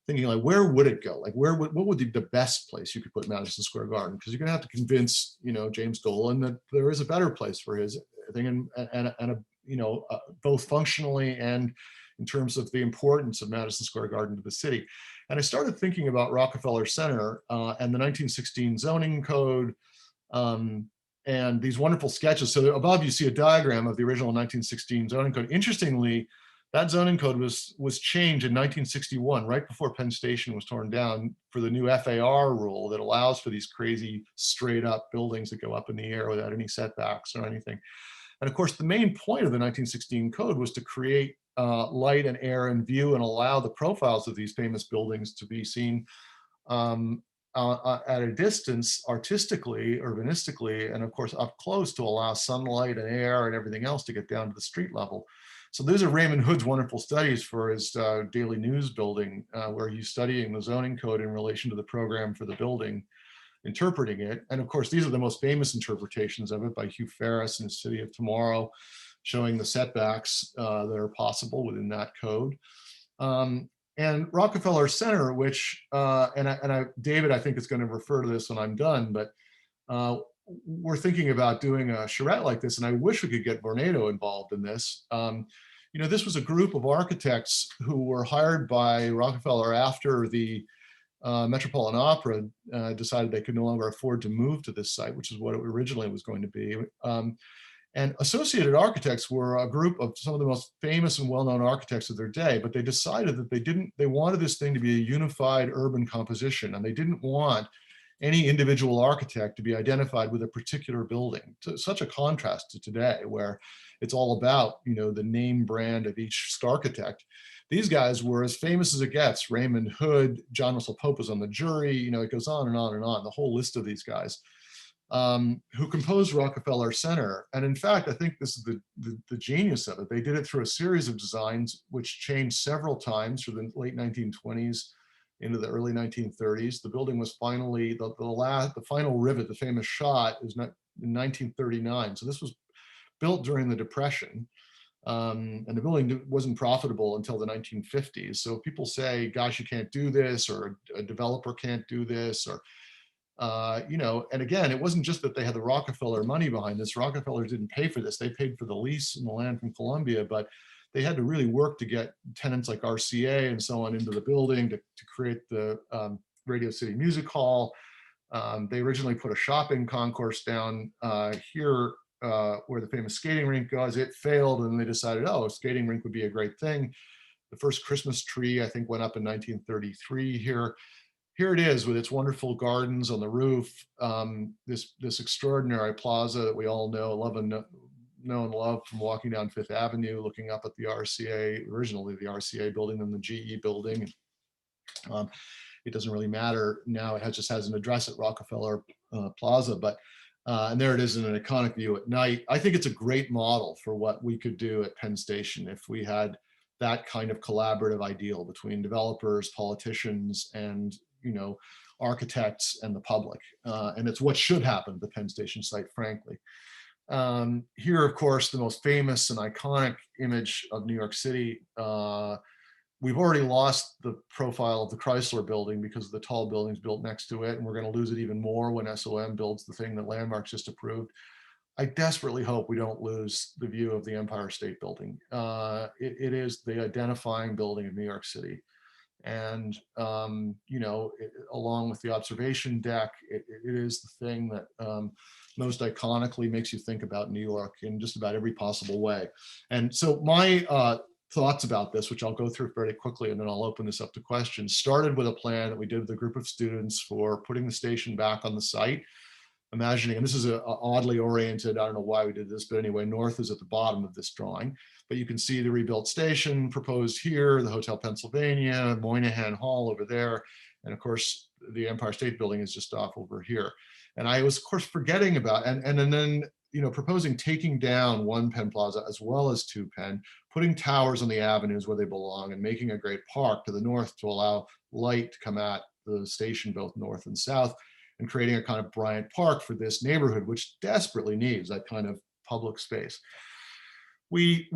thinking like, where would it go? Like, what would be the best place you could put Madison Square Garden? Because you're gonna have to convince, you know, James Dolan that there is a better place for his thing, and you know, both functionally and in terms of the importance of Madison Square Garden to the city. And I started thinking about Rockefeller Center and the 1916 zoning code, and these wonderful sketches. So above you see a diagram of the original 1916 zoning code. Interestingly, that zoning code was changed in 1961, right before Penn Station was torn down, for the new FAR rule that allows for these crazy straight up buildings that go up in the air without any setbacks or anything. And of course, the main point of the 1916 code was to create light and air and view and allow the profiles of these famous buildings to be seen at a distance, artistically, urbanistically, and of course up close to allow sunlight and air and everything else to get down to the street level. So these are Raymond Hood's wonderful studies for his Daily News building, where he's studying the zoning code in relation to the program for the building, interpreting it. And of course, these are the most famous interpretations of it by Hugh Ferris in City of Tomorrow, showing the setbacks that are possible within that code. And Rockefeller Center, which, David, I think is going to refer to this when I'm done, but we're thinking about doing a charrette like this, and I wish we could get Vornado involved in this. You know, this was a group of architects who were hired by Rockefeller after the Metropolitan Opera decided they could no longer afford to move to this site, which is what it originally was going to be. And Associated Architects were a group of some of the most famous and well-known architects of their day, but they decided that they wanted this thing to be a unified urban composition, and they didn't want any individual architect to be identified with a particular building. So such a contrast to today, where it's all about, you know, the name brand of each architect. These guys were as famous as it gets. Raymond Hood, John Russell Pope was on the jury, you know, it goes on and on and on, the whole list of these guys who composed Rockefeller Center. And in fact, I think this is the genius of it. They did it through a series of designs which changed several times through the late 1920s into the early 1930s. The building was finally, the final rivet, the famous shot, is in 1939. So this was built during the Depression. And the building wasn't profitable until the 1950s. So people say, gosh, you can't do this, or a developer can't do this, or, you know, and again, it wasn't just that they had the Rockefeller money behind this. Rockefeller didn't pay for this. They paid for the lease and the land from Columbia, but they had to really work to get tenants like RCA and so on into the building to create the Radio City Music Hall. They originally put a shopping concourse down here where the famous skating rink goes. It failed, and they decided, oh, a skating rink would be a great thing. The first Christmas tree, I think, went up in 1933 here. Here it is with its wonderful gardens on the roof, this extraordinary plaza that we all know and love from walking down Fifth Avenue, looking up at the RCA, originally the RCA building and the GE building. It doesn't really matter now. It just has an address at Rockefeller Plaza, but and there it is in an iconic view at night. I think it's a great model for what we could do at Penn Station if we had that kind of collaborative ideal between developers, politicians, and architects and the public. And it's what should happen at the Penn Station site, frankly. Here, of course, the most famous and iconic image of New York City. We've already lost the profile of the Chrysler building because of the tall buildings built next to it, and we're going to lose it even more when SOM builds the thing that Landmarks just approved. I desperately hope we don't lose the view of the Empire State Building. It is the identifying building of New York City. And, along with the observation deck, it is the thing that most iconically makes you think about New York in just about every possible way. And so my thoughts about this, which I'll go through very quickly, and then I'll open this up to questions, started with a plan that we did with a group of students for putting the station back on the site. Imagining, and this is a oddly oriented, I don't know why we did this, but anyway, north is at the bottom of this drawing, but you can see the rebuilt station proposed here, the Hotel Pennsylvania, Moynihan Hall over there, and of course, the Empire State Building is just off over here. And I was, of course, forgetting about, and then, proposing taking down one Penn Plaza as well as two Penn, putting towers on the avenues where they belong, and making a great park to the north to allow light to come at the station both north and south, and creating a kind of Bryant Park for this neighborhood, which desperately needs that kind of public space. We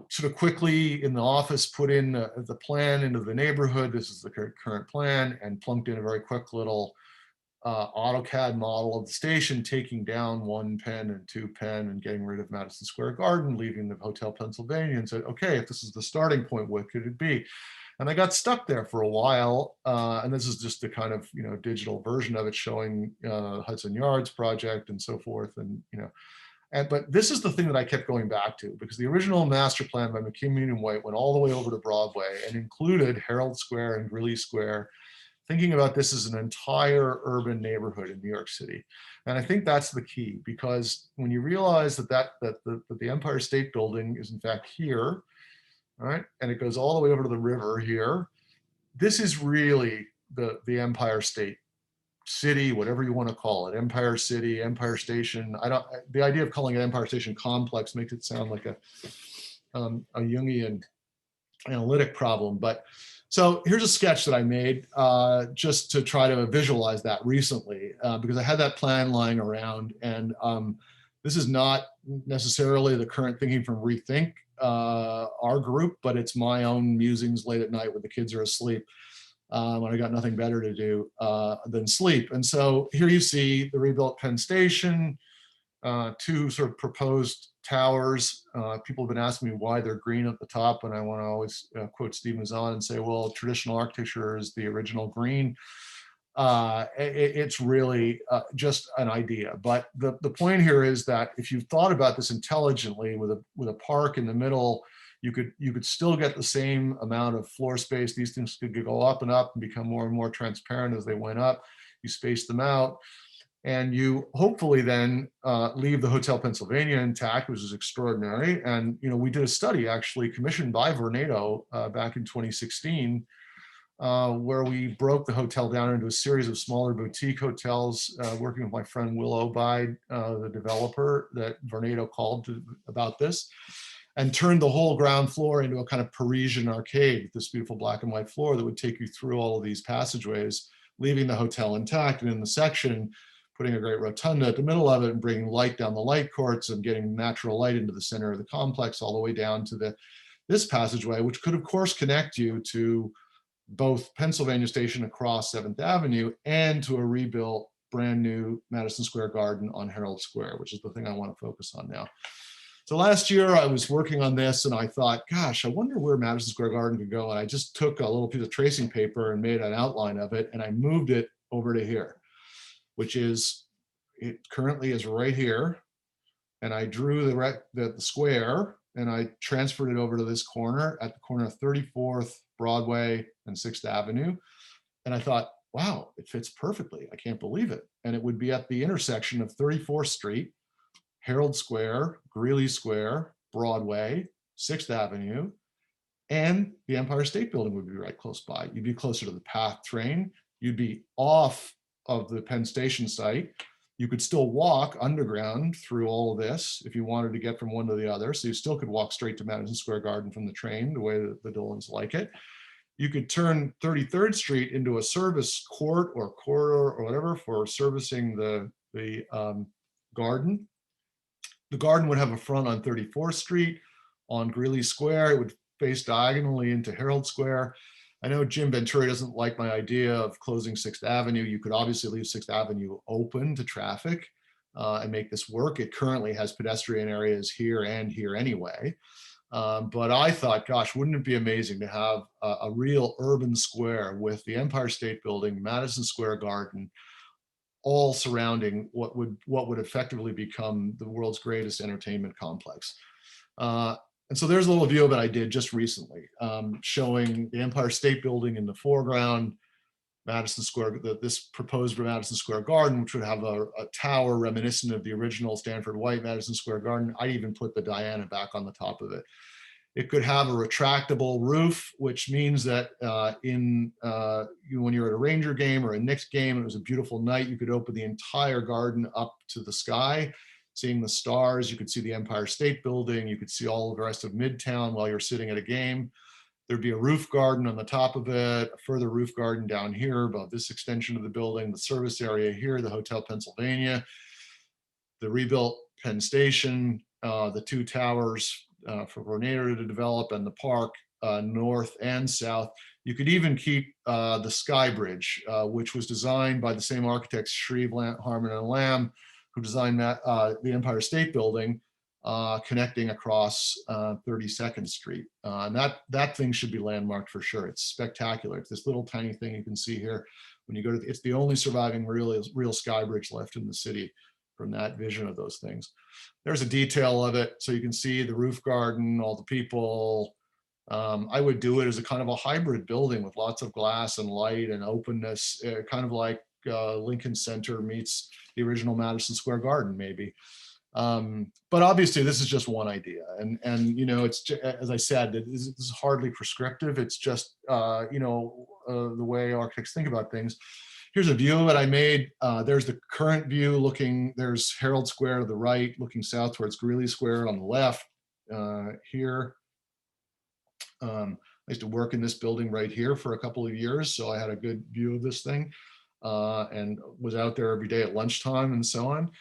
sort of quickly in the office put in the plan into the neighborhood. This is the current plan, and plunked in a very quick little AutoCAD model of the station, taking down one Penn and two Penn and getting rid of Madison Square Garden, leaving the Hotel Pennsylvania, and said, okay, if this is the starting point, what could it be? And I got stuck there for a while. And this is just the kind of, digital version of it showing Hudson Yards project and so forth. But this is the thing that I kept going back to, because the original master plan by McKim Mead and White went all the way over to Broadway and included Herald Square and Greeley Square, thinking about this as an entire urban neighborhood in New York City. And I think that's the key, because when you realize that the Empire State Building is in fact here, all right, and it goes all the way over to the river here, this is really the Empire State City, whatever you want to call it, Empire City, Empire Station. The idea of calling it Empire Station Complex makes it sound like a Jungian analytic problem. But so here's a sketch that I made just to try to visualize that recently, because I had that plan lying around, and this is not necessarily the current thinking from ReThink, our group, but it's my own musings late at night when the kids are asleep, when I got nothing better to do than sleep. And so here you see the rebuilt Penn Station, two sort of proposed towers. People have been asking me why they're green at the top, and I want to always quote Steve Mazan and say, well, traditional architecture is the original green. It's really just an idea. But the point here is that if you thought about this intelligently with a park in the middle, you could still get the same amount of floor space. These things could go up and up and become more and more transparent as they went up. You space them out, and you hopefully then leave the Hotel Pennsylvania intact, which is extraordinary. And we did a study actually commissioned by Vornado back in 2016, where we broke the hotel down into a series of smaller boutique hotels, working with my friend Will Obeid, the developer that Vornado called about this, and turned the whole ground floor into a kind of Parisian arcade with this beautiful black and white floor that would take you through all of these passageways, leaving the hotel intact, and in the section, putting a great rotunda at the middle of it and bringing light down the light courts and getting natural light into the center of the complex all the way down to this passageway, which could of course connect you to both Pennsylvania Station across 7th Avenue and to a rebuilt brand new Madison Square Garden on Herald Square, which is the thing I want to focus on now. So last year I was working on this and I thought, gosh, I wonder where Madison Square Garden could go. And I just took a little piece of tracing paper and made an outline of it. And I moved it over to here, which is, it currently is right here. And I drew the square and I transferred it over to this corner at the corner of 34th Broadway and 6th Avenue. And I thought, wow, it fits perfectly. I can't believe it. And it would be at the intersection of 34th Street, Herald Square, Greeley Square, Broadway, 6th Avenue, and the Empire State Building would be right close by. You'd be closer to the PATH train. You'd be off of the Penn Station site. You could still walk underground through all of this if you wanted to get from one to the other. So you still could walk straight to Madison Square Garden from the train, the way that the Dolans like it. You could turn 33rd Street into a service court or corridor or whatever for servicing the garden. The garden would have a front on 34th Street, on Greeley Square. It would face diagonally into Herald Square. I know Jim Venturi doesn't like my idea of closing 6th Avenue. You could obviously leave 6th Avenue open to traffic and make this work. It currently has pedestrian areas here and here anyway. But I thought, gosh, wouldn't it be amazing to have a real urban square with the Empire State Building, Madison Square Garden, all surrounding what would effectively become the world's greatest entertainment complex. And so there's a little view of it I did just recently, showing the Empire State Building in the foreground, Madison Square, this proposed Madison Square Garden, which would have a tower reminiscent of the original Stanford White Madison Square Garden. I even put the Diana back on the top of it. It could have a retractable roof, which means that when you're at a Ranger game or a Knicks game, and it was a beautiful night, you could open the entire garden up to the sky, seeing the stars. You could see the Empire State Building. You could see all of the rest of Midtown while you're sitting at a game. There'd be a roof garden on the top of it, a further roof garden down here above this extension of the building, the service area here, the Hotel Pennsylvania, the rebuilt Penn Station, the two towers for Vornado to develop, and the park north and south. You could even keep the Sky Bridge, which was designed by the same architects, Shreve, Harmon, and Lamb, who designed the Empire State Building, connecting across 32nd Street. And that thing should be landmarked for sure. It's spectacular. It's this little tiny thing you can see here. When you go to, it's the only surviving real sky bridge left in the city from that vision of those things. There's a detail of it. So you can see the roof garden, all the people. I would do it as a kind of a hybrid building with lots of glass and light and openness, kind of like Lincoln Center meets the original Madison Square Garden, maybe. But obviously this is just one idea, and you know, it's as I said, this is hardly prescriptive. It's just the way architects think about things. Here's a view of it I made. There's the current view looking. There's Herald Square to the right, looking south towards Greeley Square on the left. Here, I used to work in this building right here for a couple of years, so I had a good view of this thing, and was out there every day at lunchtime and so on.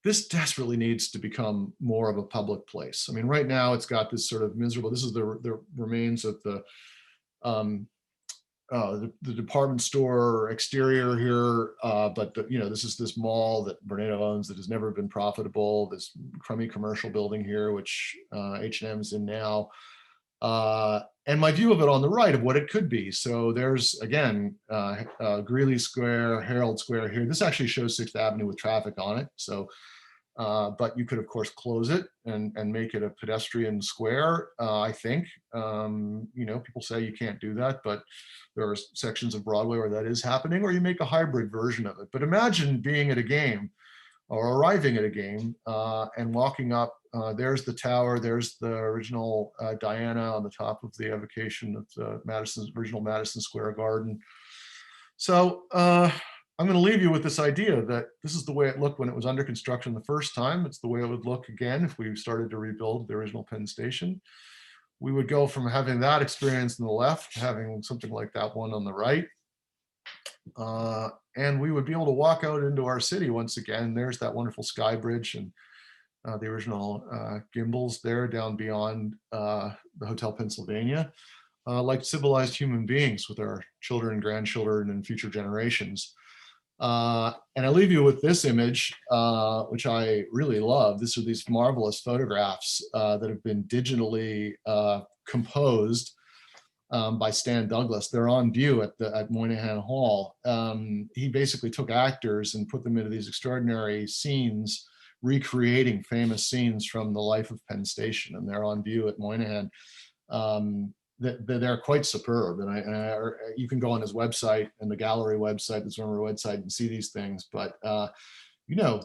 This desperately needs to become more of a public place. I mean, right now it's got this sort of miserable, this is the remains of the department store exterior here, but this is this mall that Vornado owns that has never been profitable, this crummy commercial building here, which H&M's in now. And my view of it on the right of what it could be. So there's, again, Greeley Square, Herald Square here. This actually shows 6th Avenue with traffic on it. So, but you could, of course, close it and make it a pedestrian square, I think. People say you can't do that, but there are sections of Broadway where that is happening, or you make a hybrid version of it. But imagine being at a game or arriving at a game and walking up. There's the tower, there's the original Diana on the top of the evocation of the original Madison Square Garden. So I'm going to leave you with this idea that this is the way it looked when it was under construction the first time. It's the way it would look again if we started to rebuild the original Penn Station. We would go from having that experience on the left to having something like that one on the right. And we would be able to walk out into our city once again. There's that wonderful sky bridge and the original gimbals there down beyond the Hotel Pennsylvania, like civilized human beings with our children, grandchildren, and future generations. And I leave you with this image, which I really love. These marvelous photographs that have been digitally composed by Stan Douglas. They're on view at Moynihan Hall. He basically took actors and put them into these extraordinary scenes, recreating famous scenes from the life of Penn Station, and they're on view at Moynihan. They're quite superb, and you can go on his website and the gallery website, the Zimmer website, and see these things. But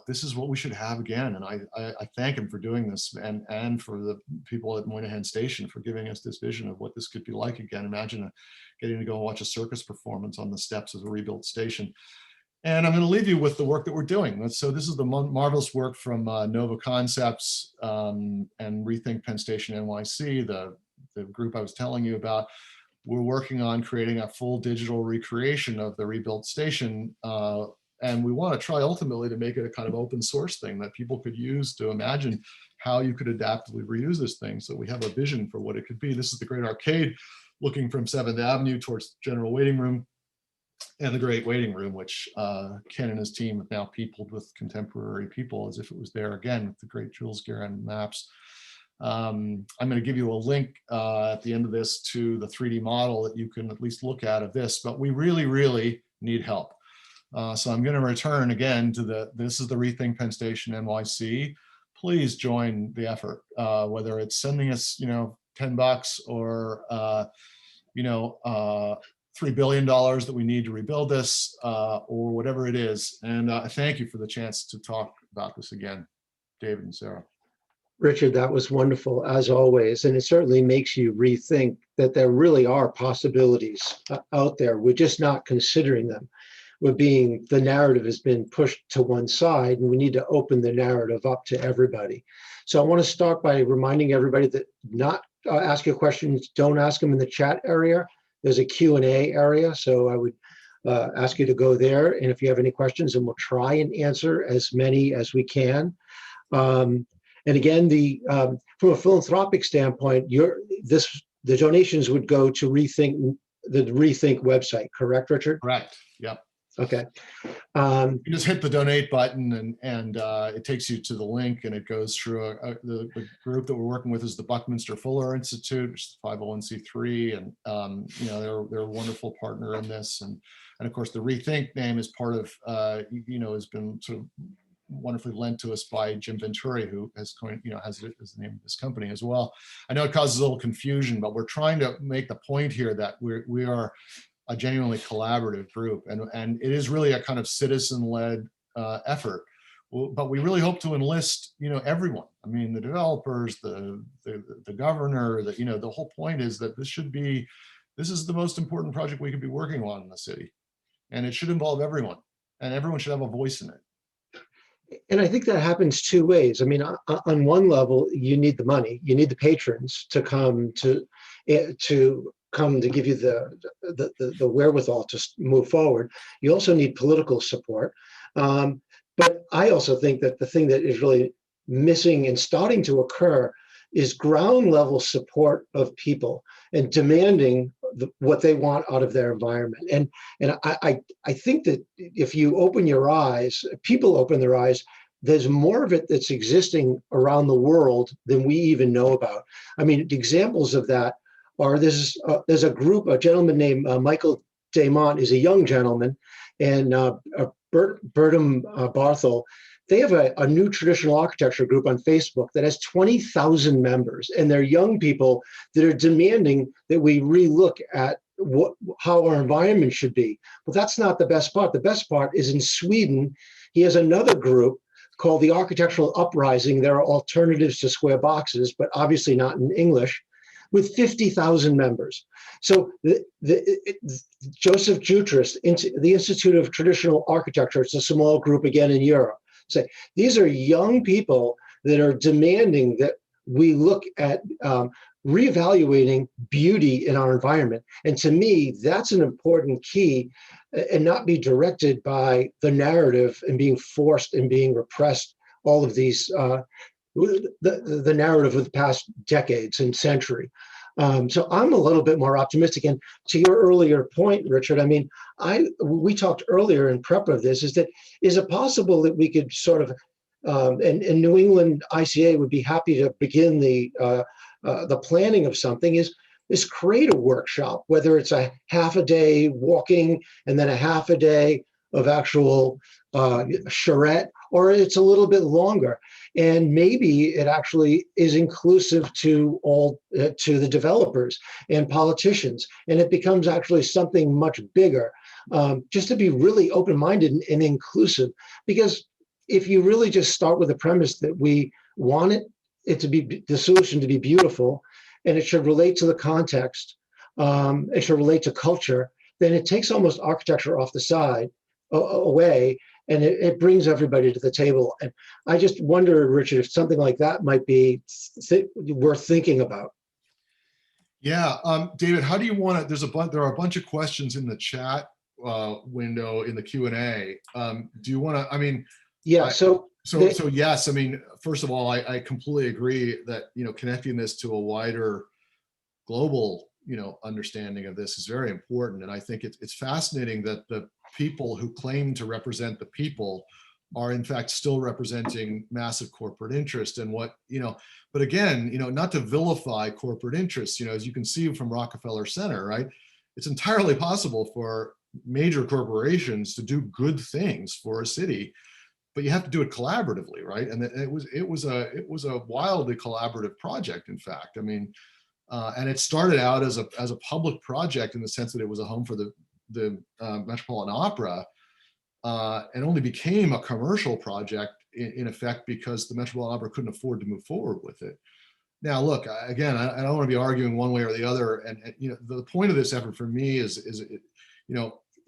this is what we should have again, and I thank him for doing this, and for the people at Moynihan Station for giving us this vision of what this could be like again. Imagine getting to go and watch a circus performance on the steps of a rebuilt station. And I'm going to leave you with the work that we're doing. So this is the marvelous work from Nova Concepts and Rethink Penn Station NYC, the group I was telling you about. We're working on creating a full digital recreation of the rebuilt station. And we want to try ultimately to make it a kind of open source thing that people could use to imagine how you could adaptively reuse this thing. So we have a vision for what it could be. This is the Great Arcade looking from 7th Avenue towards General Waiting Room, and the Great Waiting Room, which Ken and his team have now peopled with contemporary people as if it was there again with the great Jules Guerin maps. I'm going to give you a link at the end of this to the 3D model that you can at least look at of this, but we really, really need help. So I'm going to return again to this is the Rethink Penn Station NYC. Please join the effort, whether it's sending us, $10 or, $3 billion that we need to rebuild this, or whatever it is. And I thank you for the chance to talk about this again, David and Sarah. Richard, that was wonderful, as always. And it certainly makes you rethink that there really are possibilities out there. We're just not considering them. The narrative has been pushed to one side, and we need to open the narrative up to everybody. So I want to start by reminding everybody that not ask your questions, don't ask them in the chat area. There's a Q&A area, so I would ask you to go there. And if you have any questions, and we'll try and answer as many as we can. And again, from a philanthropic standpoint, the donations would go to the ReThink website, correct, Richard? Correct. Yep. Okay. You just hit the donate button, and it takes you to the link, and it goes through the group that we're working with is the Buckminster Fuller Institute, which is 501c3, and they're a wonderful partner in this, and of course the ReThink name is part of has been sort of wonderfully lent to us by Jim Venturi, who has it as the name of this company as well. I know it causes a little confusion, but we're trying to make the point here that we are a genuinely collaborative group, and it is really a kind of citizen-led effort. But we really hope to enlist, everyone. I mean, the developers, the governor. The whole point is that this is the most important project we could be working on in the city, and it should involve everyone, and everyone should have a voice in it. And I think that happens two ways. I mean, on one level, you need the money, you need the patrons to come to give you the wherewithal to move forward. You also need political support. But I also think that the thing that is really missing and starting to occur is ground level support of people and demanding what they want out of their environment. And I think that if you open your eyes, people open their eyes, there's more of it that's existing around the world than we even know about. I mean, examples of that are there's a gentleman named Michael Damont is a young gentleman, and Bertram Barthel. They have a new traditional architecture group on Facebook that has 20,000 members, and they're young people that are demanding that we relook at how our environment should be. But that's not the best part. The best part is in Sweden. He has another group called the Architectural Uprising. There are alternatives to square boxes, but obviously not in English, with 50,000 members. So Joseph Jutras, the Institute of Traditional Architecture, it's a small group again in Europe. Say these are young people that are demanding that we look at reevaluating beauty in our environment. And to me, that's an important key, and not be directed by the narrative and being forced and being repressed. All of these, the narrative of the past decades and century. So I'm a little bit more optimistic. And to your earlier point, Richard, I mean, we talked earlier in prep of this, is it possible that we could sort of, and New England ICA would be happy to begin the planning of something, is create a workshop, whether it's a half a day walking and then a half a day of actual charrette, or it's a little bit longer. And maybe it actually is inclusive to all, to the developers and politicians. And it becomes actually something much bigger, just to be really open-minded and inclusive. Because if you really just start with the premise that we want it to be, the solution to be beautiful, and it should relate to the context, it should relate to culture, then it takes almost architecture off the side, away, and it brings everybody to the table. And I just wonder, Richard, if something like that might be worth thinking about. Yeah, David, how do you want to? There are a bunch of questions in the chat window in the Q&A. Do you want to? I mean, yeah. So yes. I mean, first of all, I completely agree that connecting this to a wider global understanding of this is very important, and I think it's fascinating that the people who claim to represent the people are in fact still representing massive corporate interest. And but again, not to vilify corporate interests, as you can see from Rockefeller Center, right? It's entirely possible for major corporations to do good things for a city, but you have to do it collaboratively, right? And it was a wildly collaborative project, in fact. I mean, and it started out as a public project in the sense that it was a home for the Metropolitan Opera, and only became a commercial project in effect because the Metropolitan Opera couldn't afford to move forward with it. Now, look, again, I don't want to be arguing one way or the other, and the point of this effort for me is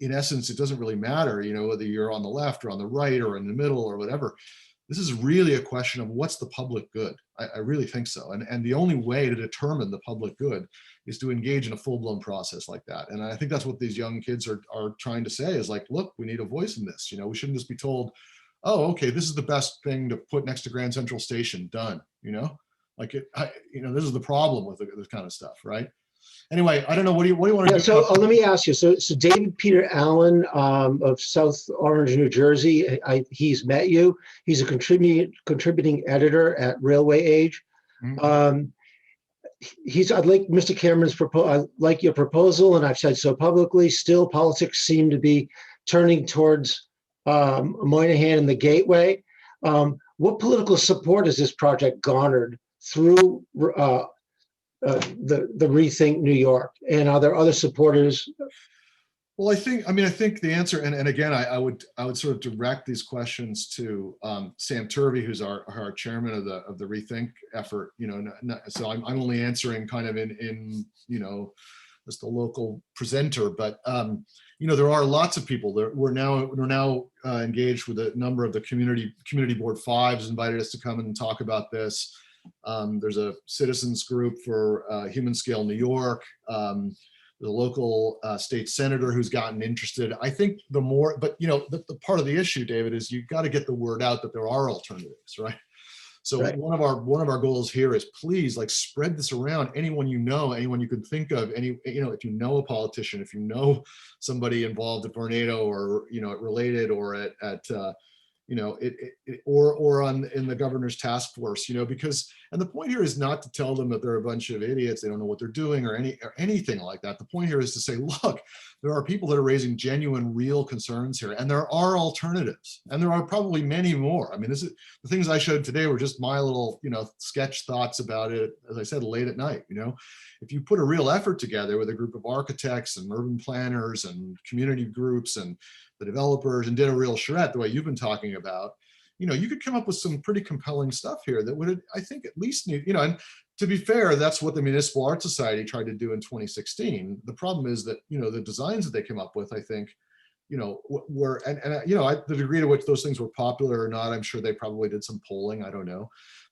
in essence, it doesn't really matter, whether you're on the left or on the right or in the middle or whatever. This is really a question of what's the public good. I really think so. And the only way to determine the public good is to engage in a full-blown process like that. And I think that's what these young kids are trying to say is like, look, we need a voice in this. We shouldn't just be told, oh, okay, this is the best thing to put next to Grand Central Station, done, like this is the problem with this kind of stuff, right? Anyway, I don't know. What do you want to do? So let me ask you. So David Peter Allen of South Orange, New Jersey. He's met you. He's a contributing editor at Railway Age. Mm-hmm. I'd like Mr. Cameron's proposal. I like your proposal, and I've said so publicly. Still, politics seem to be turning towards Moynihan and the Gateway. What political support has this project garnered through the Rethink New York, and are there other supporters? Well, I think the answer, and again, I would sort of direct these questions to Sam Turvey, who's our chairman of the Rethink effort. So I'm only answering kind of in as the local presenter, but there are lots of people that we're now engaged with a number of the community board fives invited us to come and talk about this. There's a citizens group for Human Scale New York. The local state senator who's gotten interested. I think the more, but the part of the issue, David, is you've got to get the word out that there are alternatives, right? So right. One of our goals here is please spread this around. Anyone anyone you can think of, if you know a politician, if you know somebody involved at Vornado or related or in the governor's task force, because, and the point here is not to tell them that they're a bunch of idiots, they don't know what they're doing or anything like that. The point here is to say, look, there are people that are raising genuine, real concerns here, and there are alternatives, and there are probably many more. I mean, the things I showed today were just my little, sketch thoughts about it, as I said, late at night. If you put a real effort together with a group of architects and urban planners and community groups and the developers and did a real charrette the way you've been talking about, you could come up with some pretty compelling stuff here that would, I think, at least need, and to be fair, that's what the Municipal Art Society tried to do in 2016. The problem is that, the designs that they came up with, I think, were, the degree to which those things were popular or not, I'm sure they probably did some polling, I don't know.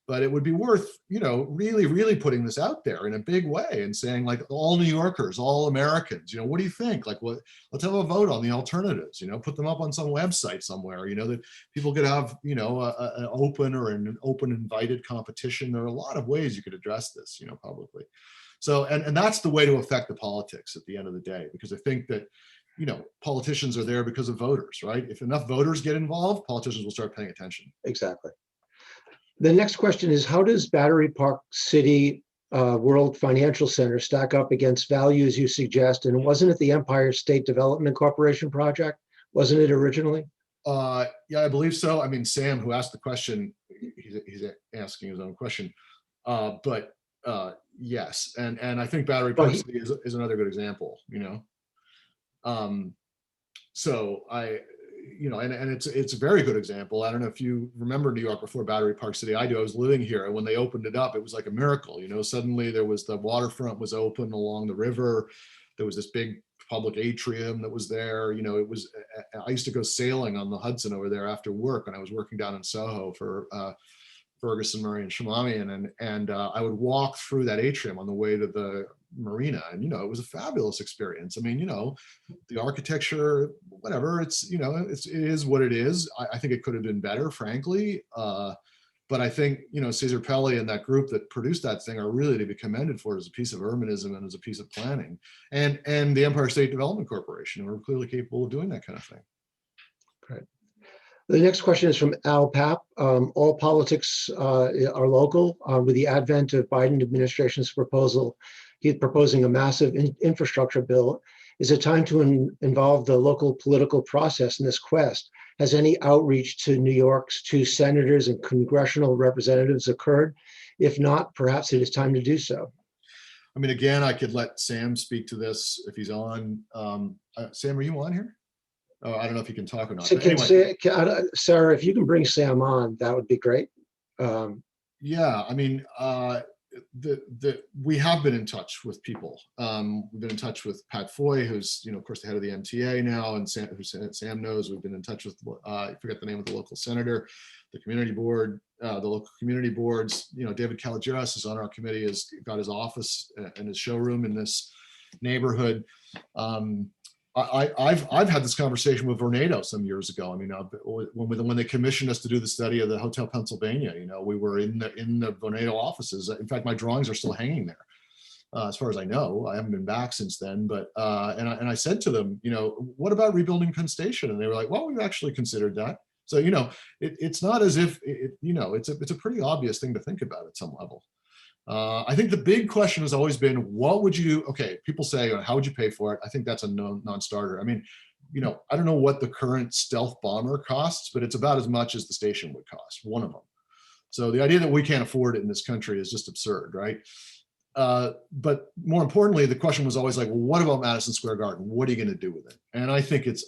but it would be worth, really, really putting this out there in a big way and saying, like, all New Yorkers, all Americans, what do you think? Like, let's have a vote on the alternatives, put them up on some website somewhere, that people could have, an open invited competition. There are a lot of ways you could address this, publicly. So, and that's the way to affect the politics at the end of the day, because I think that, politicians are there because of voters, right? If enough voters get involved, politicians will start paying attention. Exactly. The next question is, how does Battery Park City World Financial Center stack up against values you suggest? And wasn't it the Empire State Development Corporation project? Wasn't it originally? Yeah, I believe so. I mean, Sam, who asked the question, he's asking his own question. But yes, and I think Battery Park City is another good example, So and it's a very good example. I don't know if you remember New York before Battery Park City. I do. I was living here, and when they opened it up, it was like a miracle. Suddenly there was, the waterfront was open along the river. There was this big public atrium that was there. It was. I used to go sailing on the Hudson over there after work when I was working down in Soho for Ferguson, Murray, and Shamamian, and I would walk through that atrium on the way to the marina, and it was a fabulous experience. I mean, the architecture, whatever, it is what it is. I think it could have been better, frankly, but I think Cesar Pelli and that group that produced that thing are really to be commended for it as a piece of urbanism and as a piece of planning, and the Empire State Development Corporation, who are clearly capable of doing that kind of thing. Great. The next question is from Al Papp. All politics are local. With the advent of Biden administration's proposal, he's proposing a massive infrastructure bill. Is it time to involve the local political process in this quest? Has any outreach to New York's 2 senators and congressional representatives occurred? If not, perhaps it is time to do so. I mean, again, I could let Sam speak to this if he's on. Sam, are you on here? Oh, I don't know if you can talk or not. So Sarah, if you can bring Sam on, that would be great. Yeah, I mean, we have been in touch with people. We've been in touch with Pat Foy, who's of course the head of the MTA now, and Sam knows. We've been in touch with I forget the name of the local senator, the community board, the local community boards. David Kalogeras is on our committee. Has got his office and his showroom in this neighborhood. I've had this conversation with Vornado some years ago. I mean, when they commissioned us to do the study of the Hotel Pennsylvania, we were in the Vornado offices. In fact, my drawings are still hanging there, as far as I know. I haven't been back since then. But and I said to them, what about rebuilding Penn Station? And they were like, well, we've actually considered that. So it's not as if it's a pretty obvious thing to think about at some level. I think the big question has always been, what would you, okay, people say, how would you pay for it? I think that's a non-starter. I mean, I don't know what the current stealth bomber costs, but it's about as much as the station would cost, one of them. So the idea that we can't afford it in this country is just absurd, right? But more importantly, the question was always like, well, what about Madison Square Garden? What are you going to do with it? And I think it's,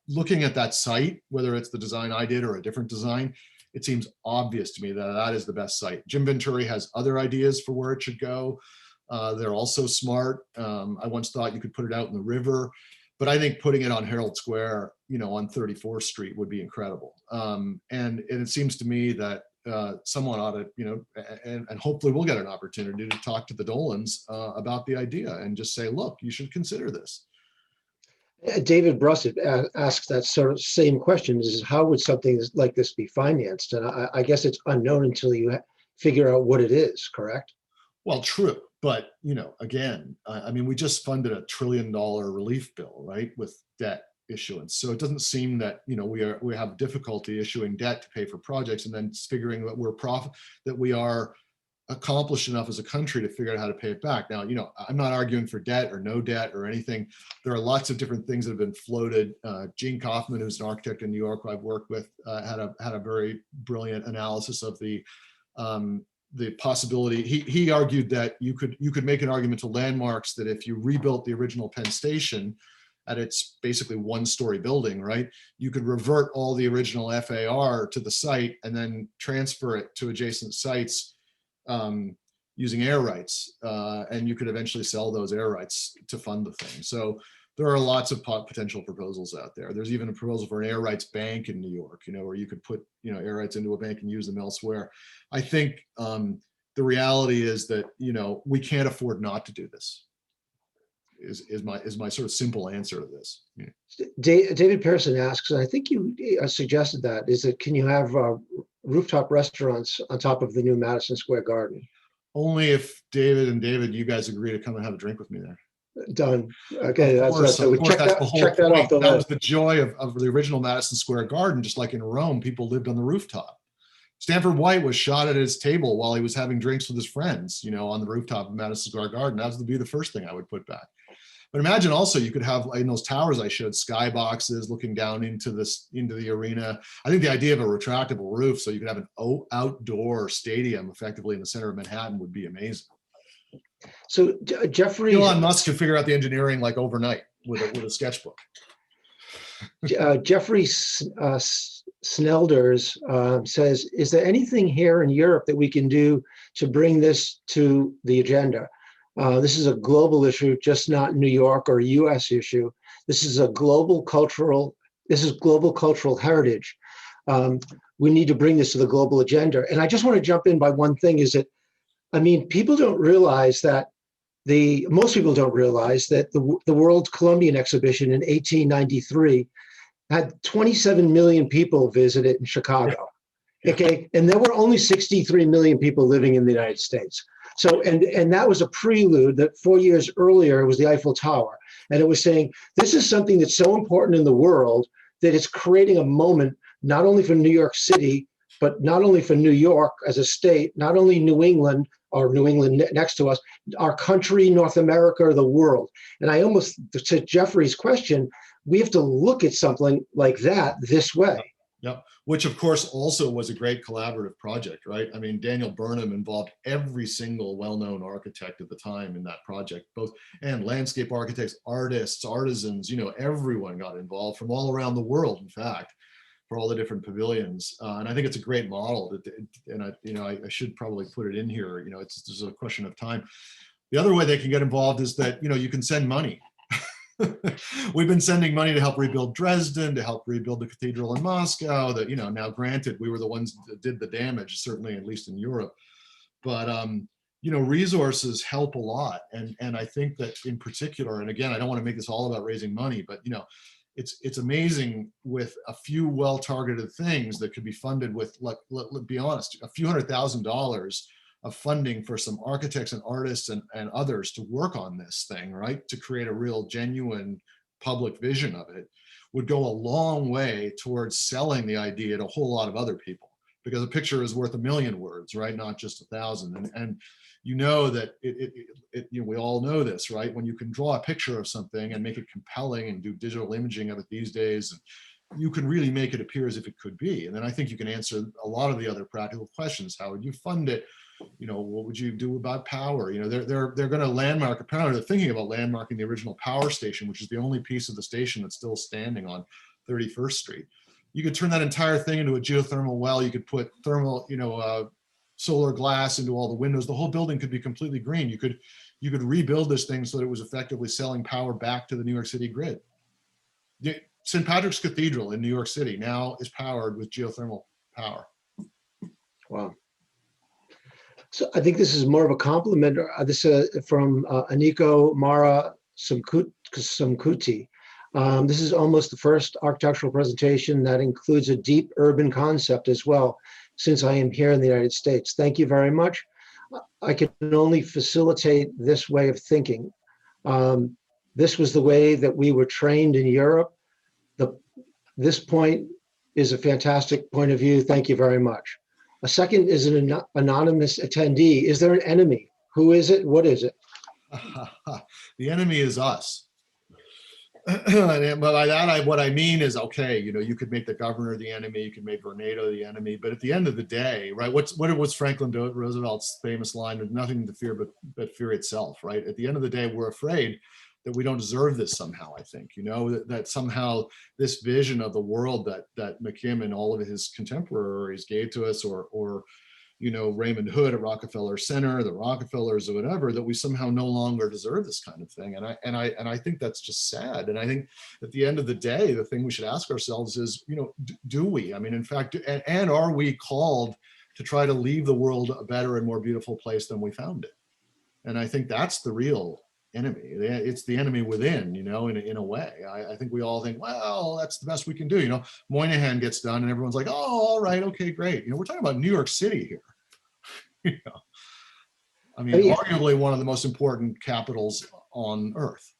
looking at that site, whether it's the design I did or a different design, it seems obvious to me that that is the best site. Jim Venturi has other ideas for where it should go. They're also smart. I once thought you could put it out in the river, but I think putting it on Herald Square, on 34th Street would be incredible. And it seems to me that someone ought to, and hopefully we'll get an opportunity to talk to the Dolans about the idea and just say, look, you should consider this. David Brusset asks that sort of same question: is how would something like this be financed? And I guess it's unknown until you figure out what it is, correct? Well, true. But, again, I mean, we just funded $1 trillion relief bill, right, with debt issuance. So it doesn't seem that, we have difficulty issuing debt to pay for projects and then figuring that we are accomplished enough as a country to figure out how to pay it back. Now, I'm not arguing for debt or no debt or anything. There are lots of different things that have been floated. Gene Kaufman, who's an architect in New York who I've worked with, had a very brilliant analysis of the possibility. He argued that you could make an argument to landmarks that if you rebuilt the original Penn Station at its basically one-story building, right, you could revert all the original FAR to the site and then transfer it to adjacent sites using air rights, and you could eventually sell those air rights to fund the thing. So there are lots of potential proposals out there. There's even a proposal for an air rights bank in New York, where you could put, air rights into a bank and use them elsewhere. I think the reality is that, we can't afford not to do this. Is my sort of simple answer to this. David Pearson asks, and I think you suggested that, is that can you have rooftop restaurants on top of the new Madison Square Garden? Only if David, you guys agree to come and have a drink with me there. Done. Okay, so we check that off the list. That was list. the joy of the original Madison Square Garden. Just like in Rome, people lived on the rooftop. Stanford White was shot at his table while he was having drinks with his friends, on the rooftop of Madison Square Garden. That would be the first thing I would put back. But imagine also you could have, in those towers I showed, skyboxes looking down into the arena. I think the idea of a retractable roof so you could have an outdoor stadium effectively in the center of Manhattan would be amazing. So Jeffrey, Elon Musk could figure out the engineering like overnight with a sketchbook. Jeffrey Snelders says, is there anything here in Europe that we can do to bring this to the agenda? This is a global issue, just not New York or a US issue. This is global cultural heritage. We need to bring this to the global agenda. And I just want to jump in by one thing is that, people don't realize that most people don't realize that the World Columbian Exhibition in 1893 had 27 million people visit it in Chicago. Okay, and there were only 63 million people living in the United States. So, and that was a prelude that 4 years earlier was the Eiffel Tower. And it was saying, this is something that's so important in the world that it's creating a moment, not only for New York City, but not only for New York as a state, not only New England or New England next to us, our country, North America, or the world. And I almost, to Jeffrey's question, we have to look at something like that this way. Yep. Which of course also was a great collaborative project, right? Daniel Burnham involved every single well-known architect at the time in that project, and landscape architects, artists, artisans, everyone got involved from all around the world, in fact, for all the different pavilions. And I think it's a great model and I should probably put it in here, it's just a question of time. The other way they can get involved is that, you can send money. We've been sending money to help rebuild Dresden, to help rebuild the Cathedral in Moscow. That, now granted, we were the ones that did the damage, certainly at least in Europe. But resources help a lot, and I think that in particular, and again, I don't want to make this all about raising money, but it's amazing with a few well-targeted things that could be funded with, let's be honest, a few $100,000 of funding for some architects and artists and others to work on this thing, right? To create a real genuine public vision of it would go a long way towards selling the idea to a whole lot of other people, because a picture is worth 1,000,000 words, right? Not just 1,000. And that we all know this, right? When you can draw a picture of something and make it compelling and do digital imaging of it these days, you can really make it appear as if it could be. And then I think you can answer a lot of the other practical questions. How would you fund it? What would you do about power? They're going to landmark, apparently they're thinking about landmarking the original power station, which is the only piece of the station that's still standing on 31st Street. You could turn that entire thing into a geothermal well. You could put thermal, solar glass into all the windows. The whole building could be completely green. You could rebuild this thing so that it was effectively selling power back to the New York City grid. St. Patrick's Cathedral in New York City now is powered with geothermal power. Wow. So I think this is more of a compliment. This from Aniko Mara Samkuti. This is almost the first architectural presentation that includes a deep urban concept as well, since I am here in the United States. Thank you very much. I can only facilitate this way of thinking. This was the way that we were trained in Europe. This point is a fantastic point of view. Thank you very much. A second is an anonymous attendee. Is there an enemy? Who is it? What is it? The enemy is us. But by that, what I mean is, okay, you could make the governor the enemy, you could make Vornado the enemy, but at the end of the day, right, what was Franklin Roosevelt's famous line, there's nothing to fear but fear itself, right? At the end of the day, we're afraid that we don't deserve this somehow, I think, that somehow this vision of the world that McKim and all of his contemporaries gave to us, or Raymond Hood at Rockefeller Center, the Rockefellers or whatever, that we somehow no longer deserve this kind of thing. And I think that's just sad. And I think at the end of the day, the thing we should ask ourselves is, do we? I mean, in fact, and are we called to try to leave the world a better and more beautiful place than we found it? And I think that's the real enemy. It's the enemy within, in a way. I think we all think, well, that's the best we can do. Moynihan gets done and everyone's like, oh, all right, okay, great. We're talking about New York City here. I mean, arguably one of the most important capitals on earth.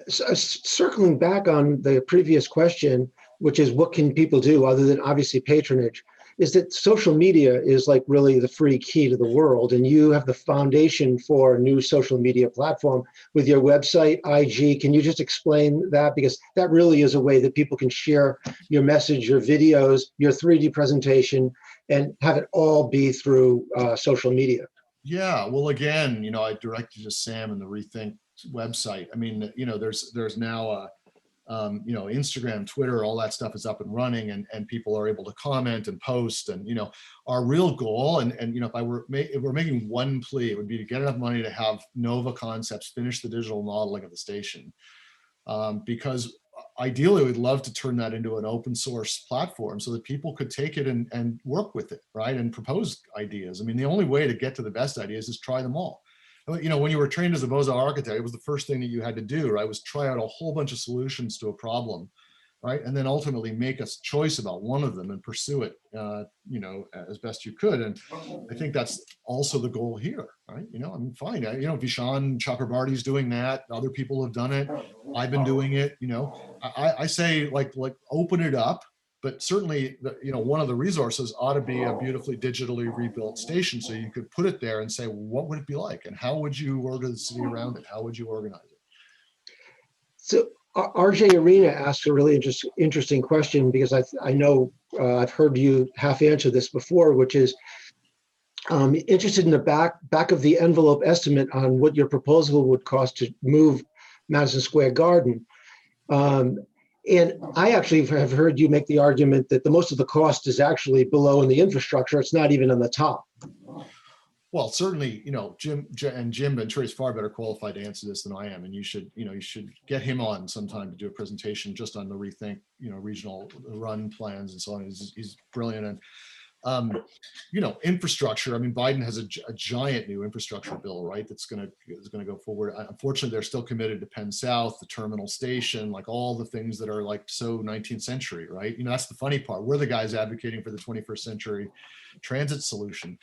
Circling back on the previous question, which is what can people do other than obviously patronage, is that social media is like really the free key to the world. And you have the foundation for a new social media platform with your website, IG. Can you just explain that? Because that really is a way that people can share your message, your videos, your 3D presentation, and have it all be through social media. Yeah, well, again, I directed to Sam and the ReThink website. I mean, there's now Instagram, Twitter, all that stuff is up and running, and people are able to comment and post. And our real goal, and if we're making one plea, it would be to get enough money to have Nova Concepts finish the digital modeling of the station, because ideally we'd love to turn that into an open source platform so that people could take it and work with it, right, and propose ideas. I mean, the only way to get to the best ideas is try them all. When you were trained as a Beaux-Arts architect, it was the first thing that you had to do, right? Was try out a whole bunch of solutions to a problem, right? And then ultimately make a choice about one of them and pursue it, as best you could. And I think that's also the goal here, right? I mean, fine. Vishaan Chakrabarty's doing that. Other people have done it. I've been doing it. I say like open it up. But certainly, one of the resources ought to be a beautifully digitally rebuilt station, so you could put it there and say, well, what would it be like, and how would you order the city around it? How would you organize it? So RJ Arena asked a really interesting question, because I know I've heard you half answer this before, which is interested in the back of the envelope estimate on what your proposal would cost to move Madison Square Garden. And I actually have heard you make the argument that the most of the cost is actually below in the infrastructure. It's not even on the top. Well, certainly, Jim, I'm sure he's far better qualified to answer this than I am. And you should get him on sometime to do a presentation just on the ReThink, regional run plans and so on. He's brilliant. And infrastructure. I mean, Biden has a giant new infrastructure bill, right? That's going to go forward. Unfortunately, they're still committed to Penn South, the terminal station, like all the things that are like so 19th century, right? That's the funny part. We're the guys advocating for the 21st century transit solution.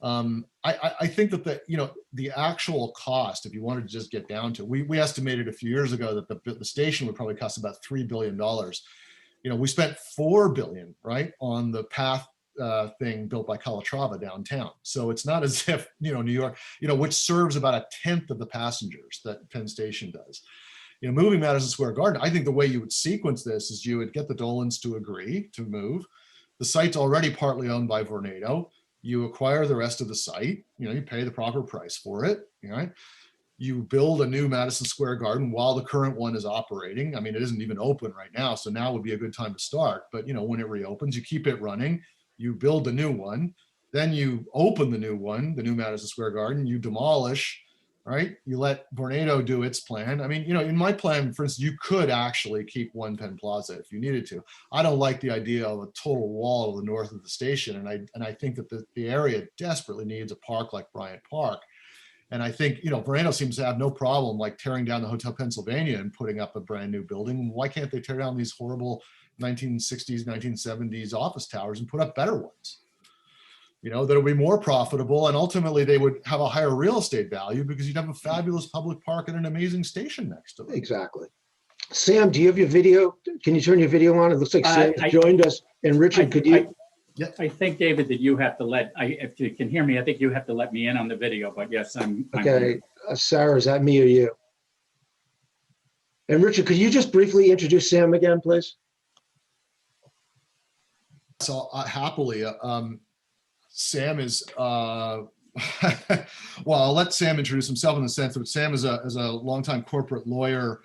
I think that the actual cost, if you wanted to just get down to, we estimated a few years ago that the station would probably cost about $3 billion. We spent $4 billion, right, on the path thing built by Calatrava downtown. So it's not as if, New York, which serves about 1/10 of the passengers that Penn Station does. Moving Madison Square Garden, I think the way you would sequence this is you would get the Dolans to agree to move. The site's already partly owned by Vornado. You acquire the rest of the site, you pay the proper price for it, right? You build a new Madison Square Garden while the current one is operating. I mean, it isn't even open right now, so now would be a good time to start. But, when it reopens, you keep it running. You build the new one, then you open the new one, the new Madison Square Garden, you demolish, right? You let Vornado do its plan. I mean, in my plan, for instance, you could actually keep One Penn Plaza if you needed to. I don't like the idea of a total wall to the north of the station. And I think that the area desperately needs a park like Bryant Park. And I think, Vornado seems to have no problem like tearing down the Hotel Pennsylvania and putting up a brand new building. Why can't they tear down these horrible 1960s, 1970s office towers and put up better ones? That'll be more profitable, and ultimately they would have a higher real estate value because you'd have a fabulous public park and an amazing station next to it. Exactly. Sam, do you have your video? Can you turn your video on? It looks like Sam joined us. And Richard, could you? I think, David, that you have to if you can hear me, I think you have to let me in on the video, but yes, I'm okay. Sarah, is that me or you? And Richard, could you just briefly introduce Sam again, please? So happily, Sam is, well, I'll let Sam introduce himself in the sense that Sam is a longtime corporate lawyer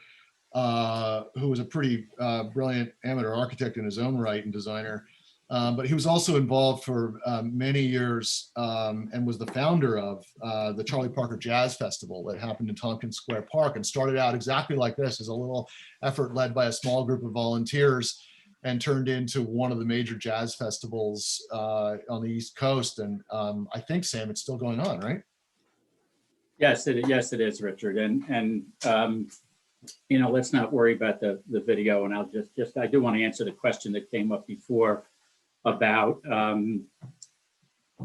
who was a pretty brilliant amateur architect in his own right and designer. But he was also involved for many years and was the founder of the Charlie Parker Jazz Festival that happened in Tompkins Square Park, and started out exactly like this, as a little effort led by a small group of volunteers, and turned into one of the major jazz festivals on the East Coast. And I think, Sam, it's still going on, right? Yes, it is, Richard. And you know, let's not worry about the video. And I'll I do want to answer the question that came up before about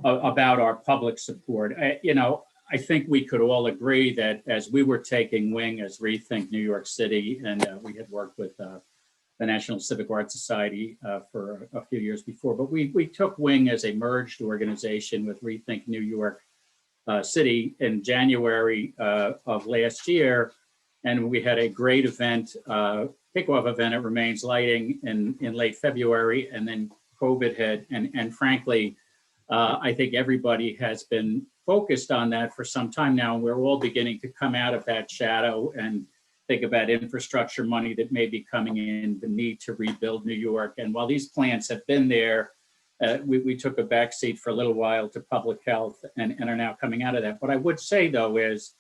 our public support. You know, I think we could all agree that as we were taking wing as ReThink New York City, and we had worked with the National Civic Arts Society for a few years before, but we took wing as a merged organization with ReThink New York City in January of last year. And we had a great event, kickoff event at Remains Lighting in late February, and then COVID hit. And frankly, I think everybody has been focused on that for some time now. And we're all beginning to come out of that shadow and think about infrastructure money that may be coming in, the need to rebuild New York. And while these plans have been there, we took a backseat for a little while to public health and are now coming out of that. What I would say, though, is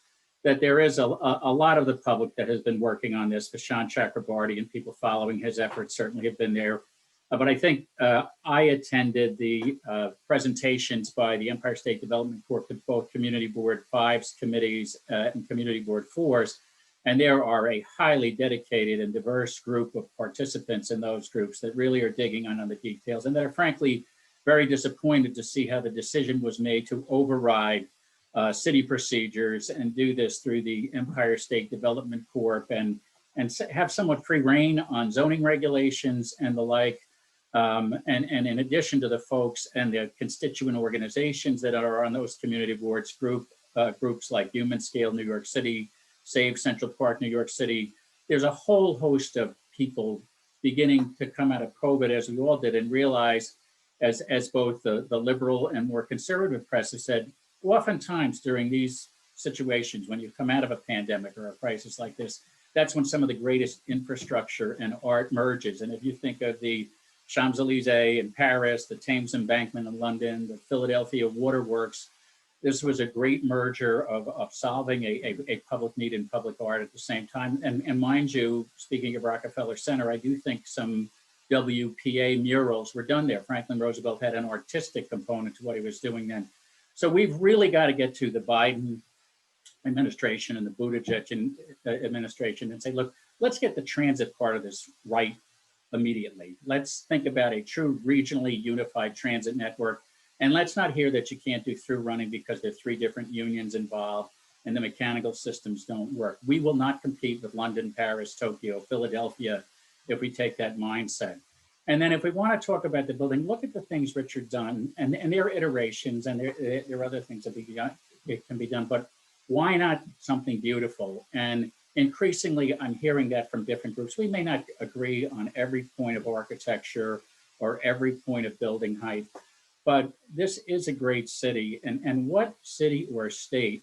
that there is a lot of the public that has been working on this. Vishant Chakrabarty and people following his efforts certainly have been there. But I think I attended the presentations by the Empire State Development Corp to both Community Board 5's committees and Community Board 4's. And there are a highly dedicated and diverse group of participants in those groups that really are digging on the details, and that are frankly very disappointed to see how the decision was made to override city procedures and do this through the Empire State Development Corp and have somewhat free reign on zoning regulations and the like. And in addition to the folks and the constituent organizations that are on those community boards, groups like Human Scale New York City, Save Central Park New York City, there's a whole host of people beginning to come out of COVID, as we all did, and realize, as both the liberal and more conservative press have said, oftentimes during these situations, when you come out of a pandemic or a crisis like this, that's when some of the greatest infrastructure and art merges. And if you think of the Champs-Élysées in Paris, the Thames Embankment in London, the Philadelphia Waterworks, this was a great merger of solving a public need in public art at the same time. And mind you, speaking of Rockefeller Center, I do think some WPA murals were done there. Franklin Roosevelt had an artistic component to what he was doing then. So we've really got to get to the Biden administration and the Buttigieg administration and say, look, let's get the transit part of this right immediately. Let's think about a true regionally unified transit network. And let's not hear that you can't do through running because there are 3 different unions involved and the mechanical systems don't work. We will not compete with London, Paris, Tokyo, Philadelphia if we take that mindset. And then if we want to talk about the building, look at the things Richard's done, and there are iterations and there are other things that can be done, but why not something beautiful? And increasingly, I'm hearing that from different groups. We may not agree on every point of architecture or every point of building height, but this is a great city. And what city or state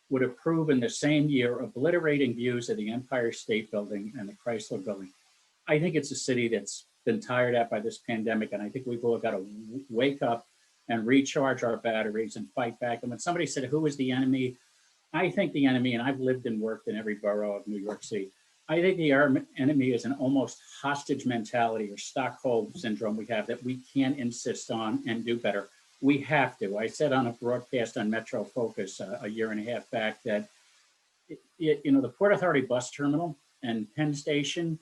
would approve in the same year obliterating views of the Empire State Building and the Chrysler Building? I think it's a city that's been tired out by this pandemic, and I think we've all got to wake up and recharge our batteries and fight back. And when somebody said, who is the enemy? I think the enemy, and I've lived and worked in every borough of New York City, I think the enemy is an almost hostage mentality or Stockholm syndrome we have that we can't insist on and do better. We have to. I said on a broadcast on Metro Focus a year and a half back that, the Port Authority bus terminal and Penn Station,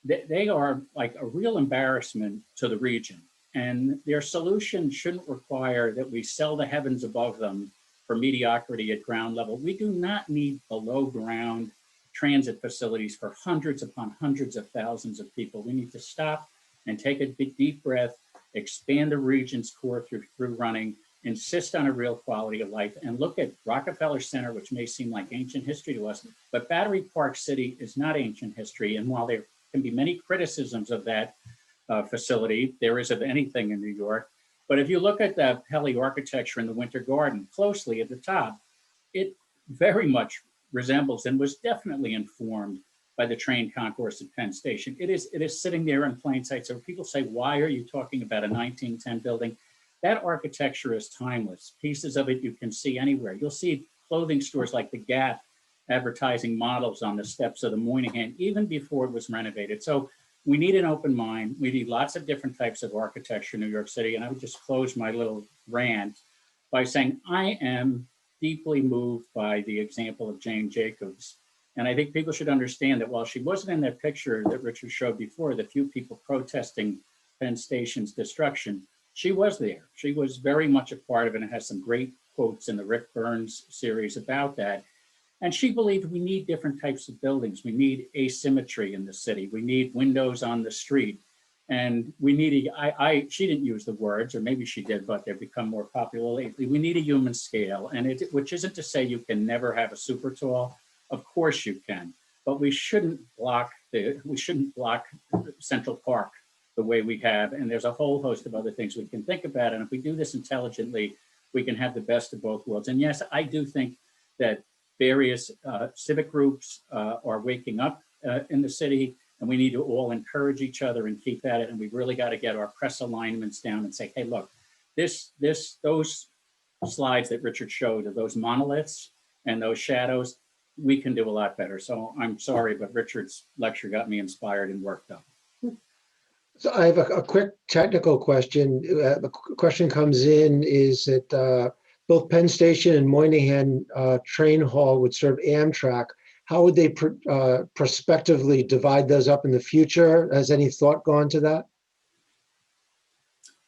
they are like a real embarrassment to the region. And their solution shouldn't require that we sell the heavens above them for mediocrity at ground level. We do not need below ground transit facilities for hundreds upon hundreds of thousands of people. We need to stop and take a big, deep breath, expand the region's core through running, insist on a real quality of life, and look at Rockefeller Center, which may seem like ancient history to us, but Battery Park City is not ancient history. And while there can be many criticisms of that facility, there is of anything in New York, but if you look at the Pele architecture in the Winter Garden closely at the top, it very much resembles and was definitely informed by the train concourse at Penn Station. It is sitting there in plain sight. So people say, why are you talking about a 1910 building? That architecture is timeless. Pieces of it you can see anywhere. You'll see clothing stores like the Gap advertising models on the steps of the Moynihan, even before it was renovated. So we need an open mind. We need lots of different types of architecture in New York City. And I would just close my little rant by saying, I am deeply moved by the example of Jane Jacobs. And I think people should understand that while she wasn't in that picture that Richard showed before, the few people protesting Penn Station's destruction, she was there. She was very much a part of it and has some great quotes in the Rick Burns series about that. And she believed we need different types of buildings. We need asymmetry in the city. We need windows on the street. And we need she didn't use the words, or maybe she did, but they've become more popular lately. We need a human scale, and which isn't to say you can never have a super tall. Of course you can, but we shouldn't block Central Park the way we have. And there's a whole host of other things we can think about. And if we do this intelligently, we can have the best of both worlds. And yes, I do think that various civic groups are waking up in the city, and we need to all encourage each other and keep at it. And we've really got to get our press alignments down and say, hey, look, those slides that Richard showed of those monoliths and those shadows, we can do a lot better. So I'm sorry, but Richard's lecture got me inspired and worked up. So I have a quick technical question. The question comes in is that both Penn Station and Moynihan Train Hall would serve Amtrak. How would they prospectively divide those up in the future? Has any thought gone to that?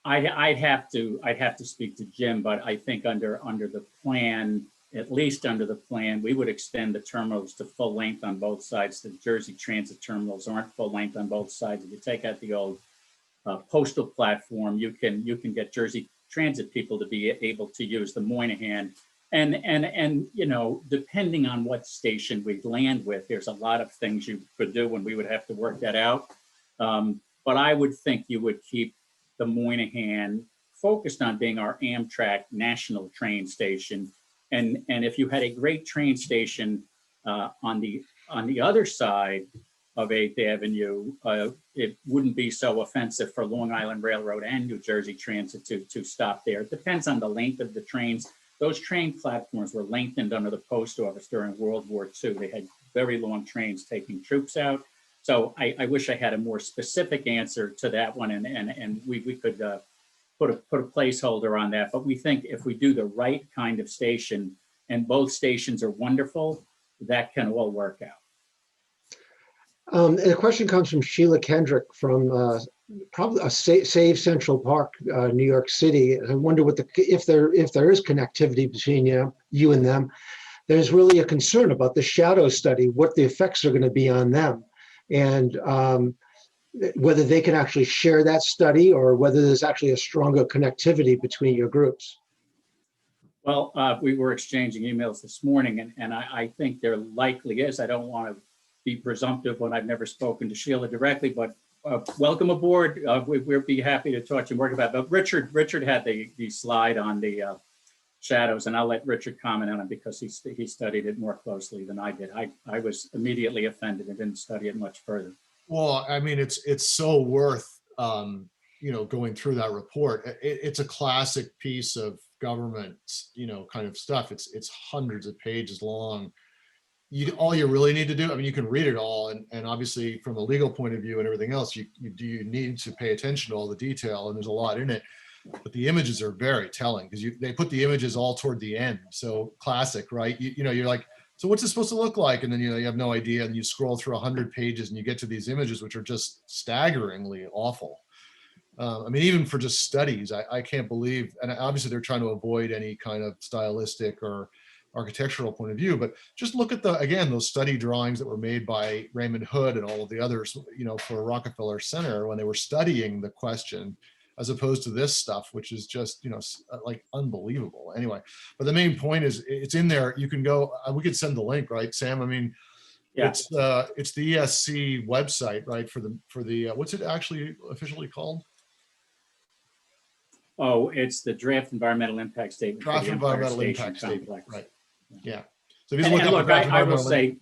I'd have to speak to Jim, but I think under the plan, at least under the plan, we would extend the terminals to full length on both sides. The Jersey Transit terminals aren't full length on both sides. If you take out the old postal platform, you can get Jersey Transit people to be able to use the Moynihan. And you know, depending on what station we land with, there's a lot of things you could do, and we would have to work that out. But I would think you would keep the Moynihan focused on being our Amtrak national train station. And if you had a great train station on the other side of 8th Avenue, it wouldn't be so offensive for Long Island Railroad and New Jersey Transit to stop there. It depends on the length of the trains. Those train platforms were lengthened under the post office during World War II. They had very long trains taking troops out. So I wish I had a more specific answer to that one, and we could put a placeholder on that. But we think if we do the right kind of station, and both stations are wonderful, that can all work out. And a question comes from Sheila Kendrick from probably Save Central Park, New York City. I wonder if there is connectivity between you and them. There's really a concern about the shadow study, what the effects are going to be on them, and whether they can actually share that study or whether there's actually a stronger connectivity between your groups. Well, we were exchanging emails this morning, and I think there likely is. I don't want to be presumptive when I've never spoken to Sheila directly, but welcome aboard. We'll be happy to talk to you more about it. But Richard had the slide on the shadows, and I'll let Richard comment on it because he studied it more closely than I did. I was immediately offended and didn't study it much further. Well, I mean, it's so worth going through that report. It's a classic piece of government kind of stuff. It's hundreds of pages long. All you really need to do, I mean, you can read it all, and obviously from a legal point of view and everything else, you need to pay attention to all the detail, and there's a lot in it. But the images are very telling because they put the images all toward the end. So classic, right? You're like, so what's it supposed to look like? And then you have no idea, and you scroll through 100 pages and you get to these images which are just staggeringly awful. I mean, even for just studies, I can't believe, and obviously they're trying to avoid any kind of stylistic or architectural point of view, but just look at those study drawings that were made by Raymond Hood and all of the others, for Rockefeller Center when they were studying the question, as opposed to this stuff, which is just, like unbelievable. Anyway, but the main point is it's in there. You can go, we could send the link, right, Sam? I mean, yeah. It's the ESC website, right? For the what's it actually officially called? Oh, it's the draft environmental impact statement. Draft environmental impact statement, right? Yeah. So if you look, I will say,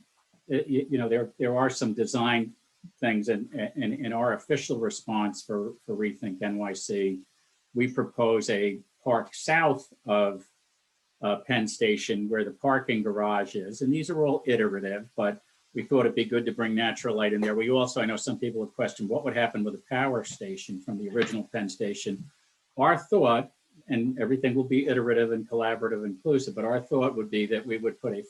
there are some design things, and in our official response for Rethink NYC, we propose a park south of Penn Station where the parking garage is. And these are all iterative, but we thought it'd be good to bring natural light in there. We also, I know some people have questioned what would happen with the power station from the original Penn Station. Our thought, and everything will be iterative and collaborative, inclusive, but our thought would be that we would put a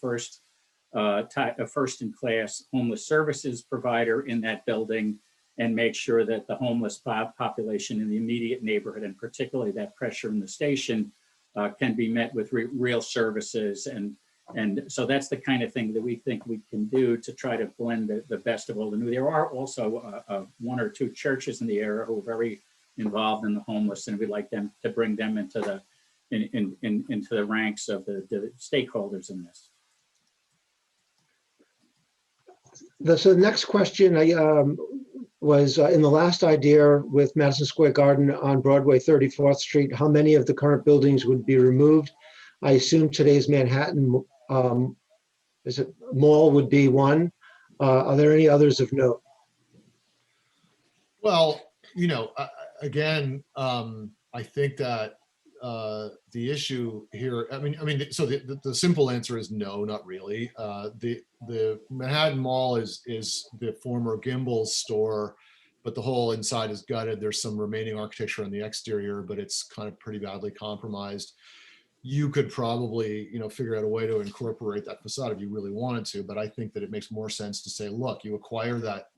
first-in-class homeless services provider in that building and make sure that the homeless population in the immediate neighborhood, and particularly that pressure in the station, can be met with real services. And so that's the kind of thing that we think we can do to try to blend the best of old and new. There are also one or two churches in the area who are very involved in the homeless, and we'd like them to bring them into the ranks of the stakeholders in this. So the next question was in the last idea with Madison Square Garden on Broadway 34th Street, how many of the current buildings would be removed? I assume today's Manhattan mall would be one. Are there any others of note? Well, again, I think that the issue here, so the simple answer is no, not really. The Manhattan Mall is the former Gimbel's store, but the whole inside is gutted. There's some remaining architecture on the exterior, but it's kind of pretty badly compromised. You could probably, figure out a way to incorporate that facade if you really wanted to, but I think that it makes more sense to say, look, you acquire that,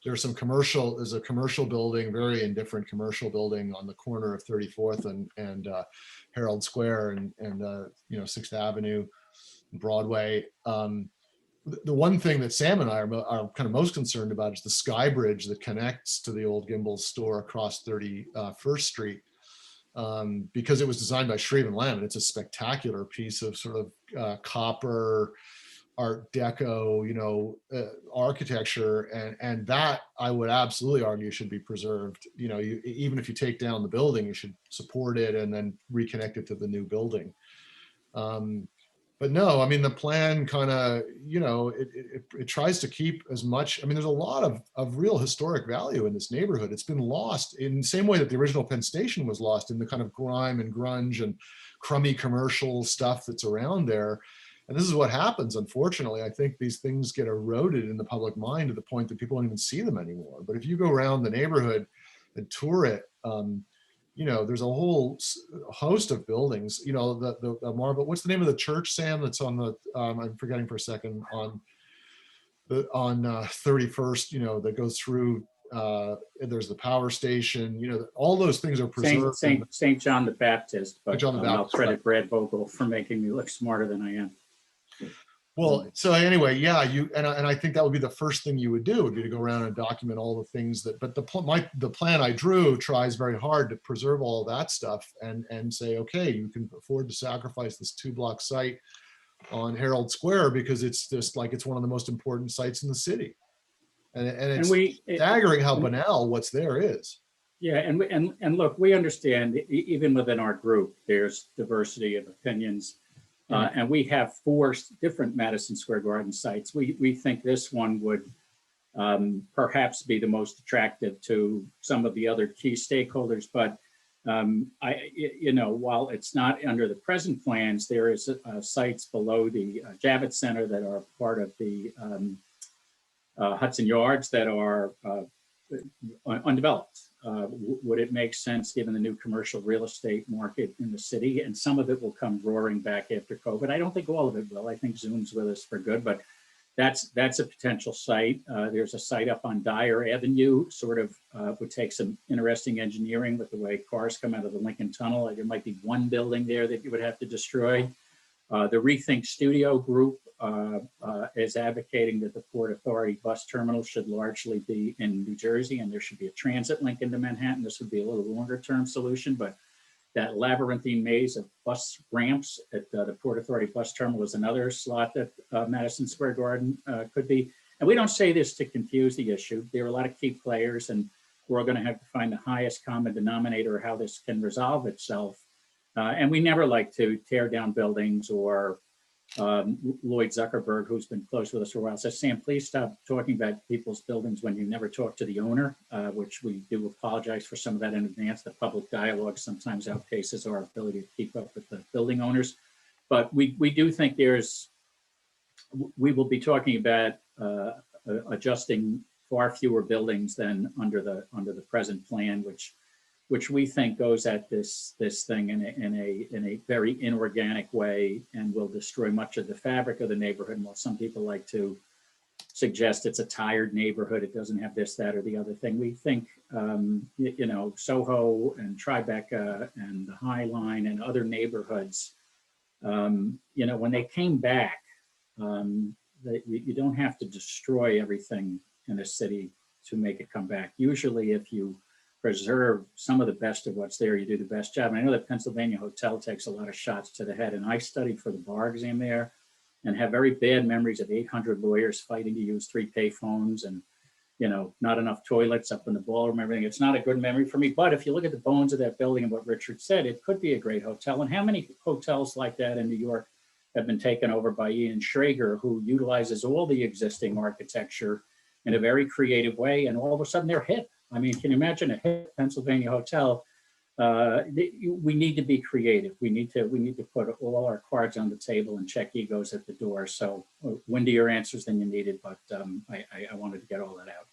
there's a commercial building, very indifferent commercial building on the corner of 34th and Herald Square and 6th Avenue, Broadway. The one thing that Sam and I are kind of most concerned about is the sky bridge that connects to the old Gimbel's store across 31st Street. Because it was designed by Shreve and Lamb, and it's a spectacular piece of sort of copper Art Deco, architecture, and that I would absolutely argue should be preserved. Even if you take down the building, you should support it and then reconnect it to the new building. But no, the plan kind of, it tries to keep as much. There's a lot of real historic value in this neighborhood. It's been lost in the same way that the original Penn Station was lost in the kind of grime and grunge and crummy commercial stuff that's around there. And this is what happens, unfortunately. I think these things get eroded in the public mind to the point that people don't even see them anymore. But if you go around the neighborhood and tour it, there's a whole host of buildings, the marble, what's the name of the church, Sam, that's on the, I'm forgetting for a second, on 31st, that goes through, there's the power station, all those things are preserved. St. John the Baptist, but John the Baptist, I'll credit Brad Vogel for making me look smarter than I am. Well, so anyway, yeah, and I think that would be the first thing you would do, would be to go around and document all the things that, but the plan I drew tries very hard to preserve all of that stuff and say, okay, you can afford to sacrifice this 2-block site on Herald Square because it's just like, it's one of the most important sites in the city. And it's staggering how banal what's there is. Yeah, and look, we understand even within our group, there's diversity of opinions. And we have 4 different Madison Square Garden sites. We think this one would perhaps be the most attractive to some of the other key stakeholders. But while it's not under the present plans, there is sites below the Javits Center that are part of the Hudson Yards that are undeveloped. Would it make sense given the new commercial real estate market in the city? And some of it will come roaring back after COVID. I don't think all of it will. I think Zoom's with us for good, but that's a potential site. There's a site up on Dyer Avenue, sort of would take some interesting engineering with the way cars come out of the Lincoln Tunnel. There might be one building there that you would have to destroy. The ReThink Studio Group is advocating that the Port Authority bus terminal should largely be in New Jersey, and there should be a transit link into Manhattan. This would be a little longer term solution, but that labyrinthine maze of bus ramps at the Port Authority bus terminal is another slot that Madison Square Garden could be. And we don't say this to confuse the issue. There are a lot of key players, and we're going to have to find the highest common denominator of how this can resolve itself. And we never like to tear down buildings or Lloyd Zuckerberg, who's been close with us for a while, says, Sam, please stop talking about people's buildings when you never talk to the owner, which we do apologize for some of that in advance. The public dialogue sometimes outpaces our ability to keep up with the building owners. But we do think we will be talking about adjusting far fewer buildings than under the present plan, which we think goes at this thing in a very inorganic way and will destroy much of the fabric of the neighborhood. And while some people like to suggest it's a tired neighborhood, it doesn't have this, that, or the other thing, we think, Soho and Tribeca and the High Line and other neighborhoods, when they came back, you don't have to destroy everything in a city to make it come back. Usually if you preserve some of the best of what's there, you do the best job. And I know that Pennsylvania Hotel takes a lot of shots to the head, and I studied for the bar exam there and have very bad memories of 800 lawyers fighting to use 3 payphones and, not enough toilets up in the ballroom, everything. It's not a good memory for me. But if you look at the bones of that building and what Richard said, it could be a great hotel. And how many hotels like that in New York have been taken over by Ian Schrager, who utilizes all the existing architecture in a very creative way, and all of a sudden they're hip. I mean, can you imagine a hip Pennsylvania hotel? We need to be creative. We need to put all our cards on the table and check egos at the door. So windier answers than you needed, but I wanted to get all that out.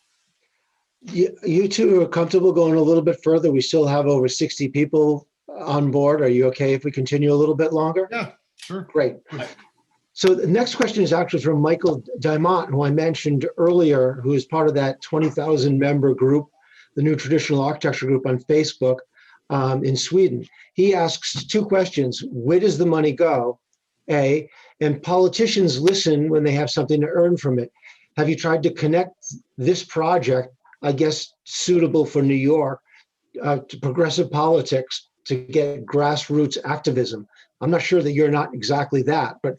You two are comfortable going a little bit further? We still have over 60 people on board. Are you okay if we continue a little bit longer? Yeah, sure. Great. So the next question is actually from Michael Diamant, who I mentioned earlier, who is part of that 20,000 member group, the New Traditional Architecture group on Facebook in Sweden. He asks 2 questions. Where does the money go? A, and politicians listen when they have something to earn from it. Have you tried to connect this project, I guess, suitable for New York, to progressive politics to get grassroots activism? I'm not sure that you're not exactly that, but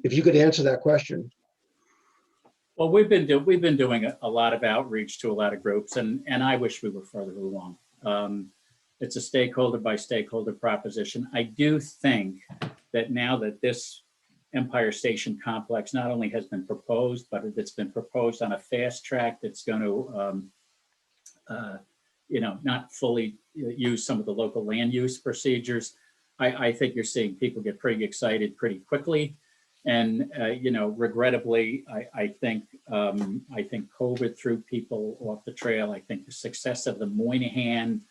if you could answer that question. Well, we've been doing a lot of outreach to a lot of groups, and I wish we were further along. It's a stakeholder by stakeholder proposition. I do think that now that this Empire Station complex not only has been proposed, but it's been proposed on a fast track that's going to, not fully use some of the local land use procedures. I think you're seeing people get pretty excited pretty quickly. And, regrettably, I think COVID threw people off the trail. I think the success of the Moynihan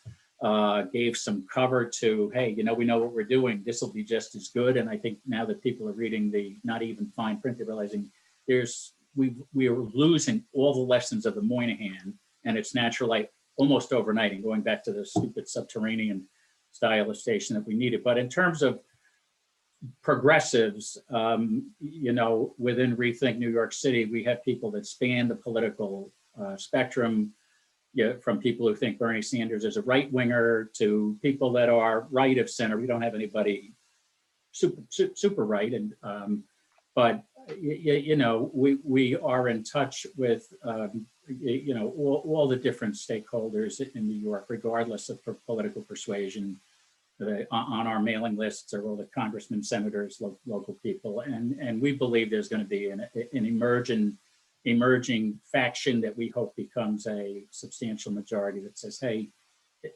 gave some cover to, hey, we know what we're doing. This will be just as good. And I think now that people are reading the not even fine print, they're realizing we are losing all the lessons of the Moynihan, and it's natural, like almost overnight, and going back to the stupid subterranean style of station that we needed. But in terms of progressives, within ReThink New York City, we have people that span the political spectrum, from people who think Bernie Sanders is a right winger to people that are right of center. We don't have anybody super right, and but we are in touch with all the different stakeholders in New York, regardless of political persuasion. On our mailing lists are all the congressmen, senators, local people, and we believe there's going to be an emerging faction that we hope becomes a substantial majority that says, hey,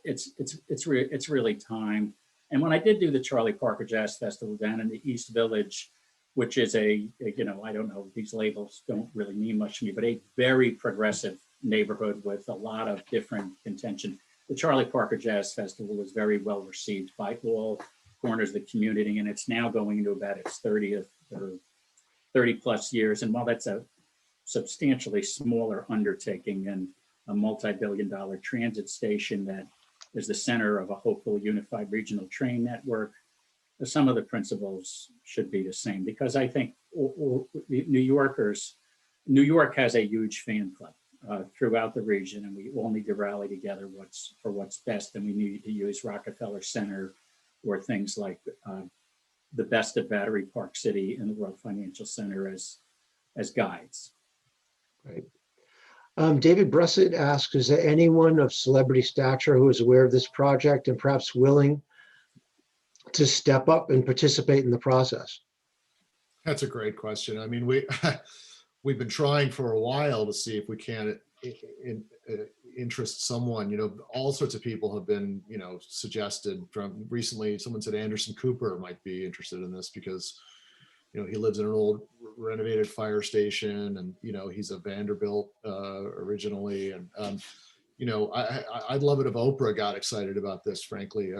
it's really time. And when I did do the Charlie Parker Jazz Festival down in the East Village, which is I don't know, these labels don't really mean much to me, but a very progressive neighborhood with a lot of different contention. The Charlie Parker Jazz Festival was very well received by all corners of the community, and it's now going into about its 30th or 30 plus years. And while that's a substantially smaller undertaking than a multi-billion-dollar transit station that is the center of a hopeful unified regional train network, some of the principles should be the same, because I think New York has a huge fan club throughout the region, and we all need to rally together for what's best. And we need to use Rockefeller Center or things like the best of Battery Park City and the World Financial Center as guides. Right. David Bressett asks, is there anyone of celebrity stature who is aware of this project and perhaps willing to step up and participate in the process? That's a great question. I mean, we've been trying for a while to see if we can interest someone. You know, all sorts of people have been, you know, suggested. From recently, someone said Anderson Cooper might be interested in this because, you know, he lives in an old renovated fire station, and you know, he's a Vanderbilt originally, and you know, I'd love it if Oprah got excited about this, frankly.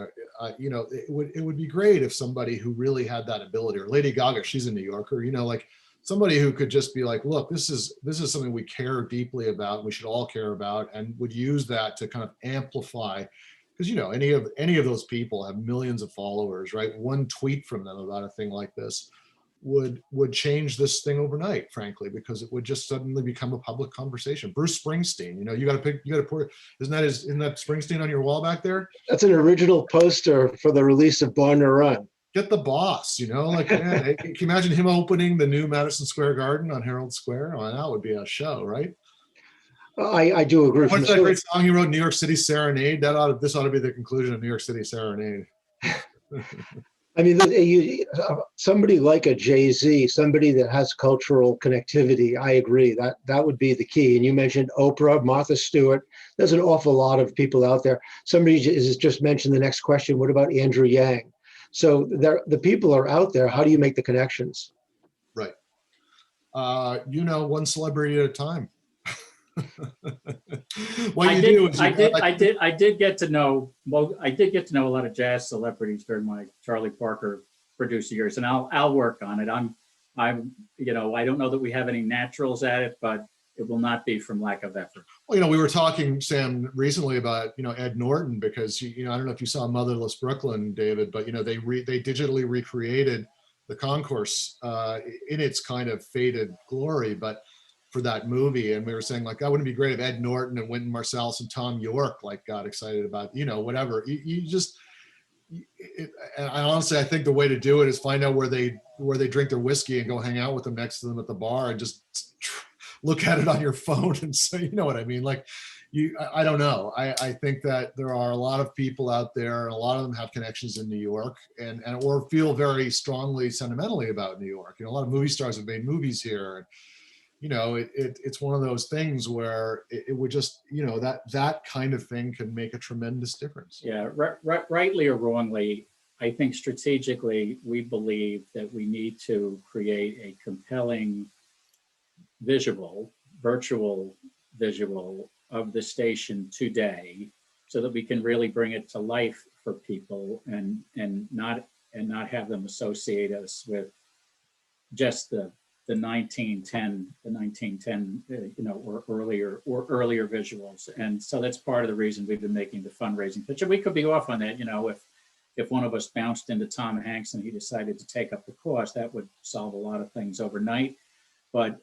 You know, it would be great if somebody who really had that ability, or Lady Gaga, she's a New Yorker, you know, like somebody who could just be like, look, this is something we care deeply about, we should all care about, and would use that to kind of amplify, because, you know, any of those people have millions of followers, right? One tweet from them about a thing like this would change this thing overnight, frankly, because it would just suddenly become a public conversation. Bruce Springsteen, you know, you got to put, isn't that Springsteen on your wall back there? That's an original poster for the release of Born to Run. Get the boss, you know, like, man, can you imagine him opening the new Madison Square Garden on Herald Square? Oh, that would be a show, right? I do agree. What's that great song he wrote, New York City Serenade? This ought to be the conclusion of New York City Serenade. I mean, somebody like a Jay-Z, somebody that has cultural connectivity, I agree, that would be the key. And you mentioned Oprah, Martha Stewart. There's an awful lot of people out there. Somebody just mentioned the next question, what about Andrew Yang? So the people are out there. How do you make the connections? Right. You know, one celebrity at a time. I did get to know a lot of jazz celebrities during my Charlie Parker producer years, and I'll work on it. I'm you know, I don't know that we have any naturals at it, but it will not be from lack of effort. Well, you know, we were talking, Sam, recently about, you know, Ed Norton, because, you know, I don't know if you saw Motherless Brooklyn, David, but, you know, they digitally recreated the concourse in its kind of faded glory, but for that movie. And we were saying, like, that wouldn't be great if Ed Norton and Wynton Marsalis and Tom York like got excited about, you know, whatever. And honestly, I think the way to do it is find out where they drink their whiskey and go hang out with them next to them at the bar and just look at it on your phone and say, you know what I mean? Like, I don't know. I think that there are a lot of people out there, and a lot of them have connections in New York and or feel very strongly sentimentally about New York. You know, a lot of movie stars have made movies here. And, you know, it's one of those things where it would just, you know, that kind of thing can make a tremendous difference. Yeah, rightly or wrongly, I think strategically we believe that we need to create a compelling virtual visual of the station today, so that we can really bring it to life for people and not have them associate us with just the 1910, you know, or earlier visuals. And so that's part of the reason we've been making the fundraising pitch. And we could be off on that, you know, if one of us bounced into Tom Hanks and he decided to take up the cost, that would solve a lot of things overnight. But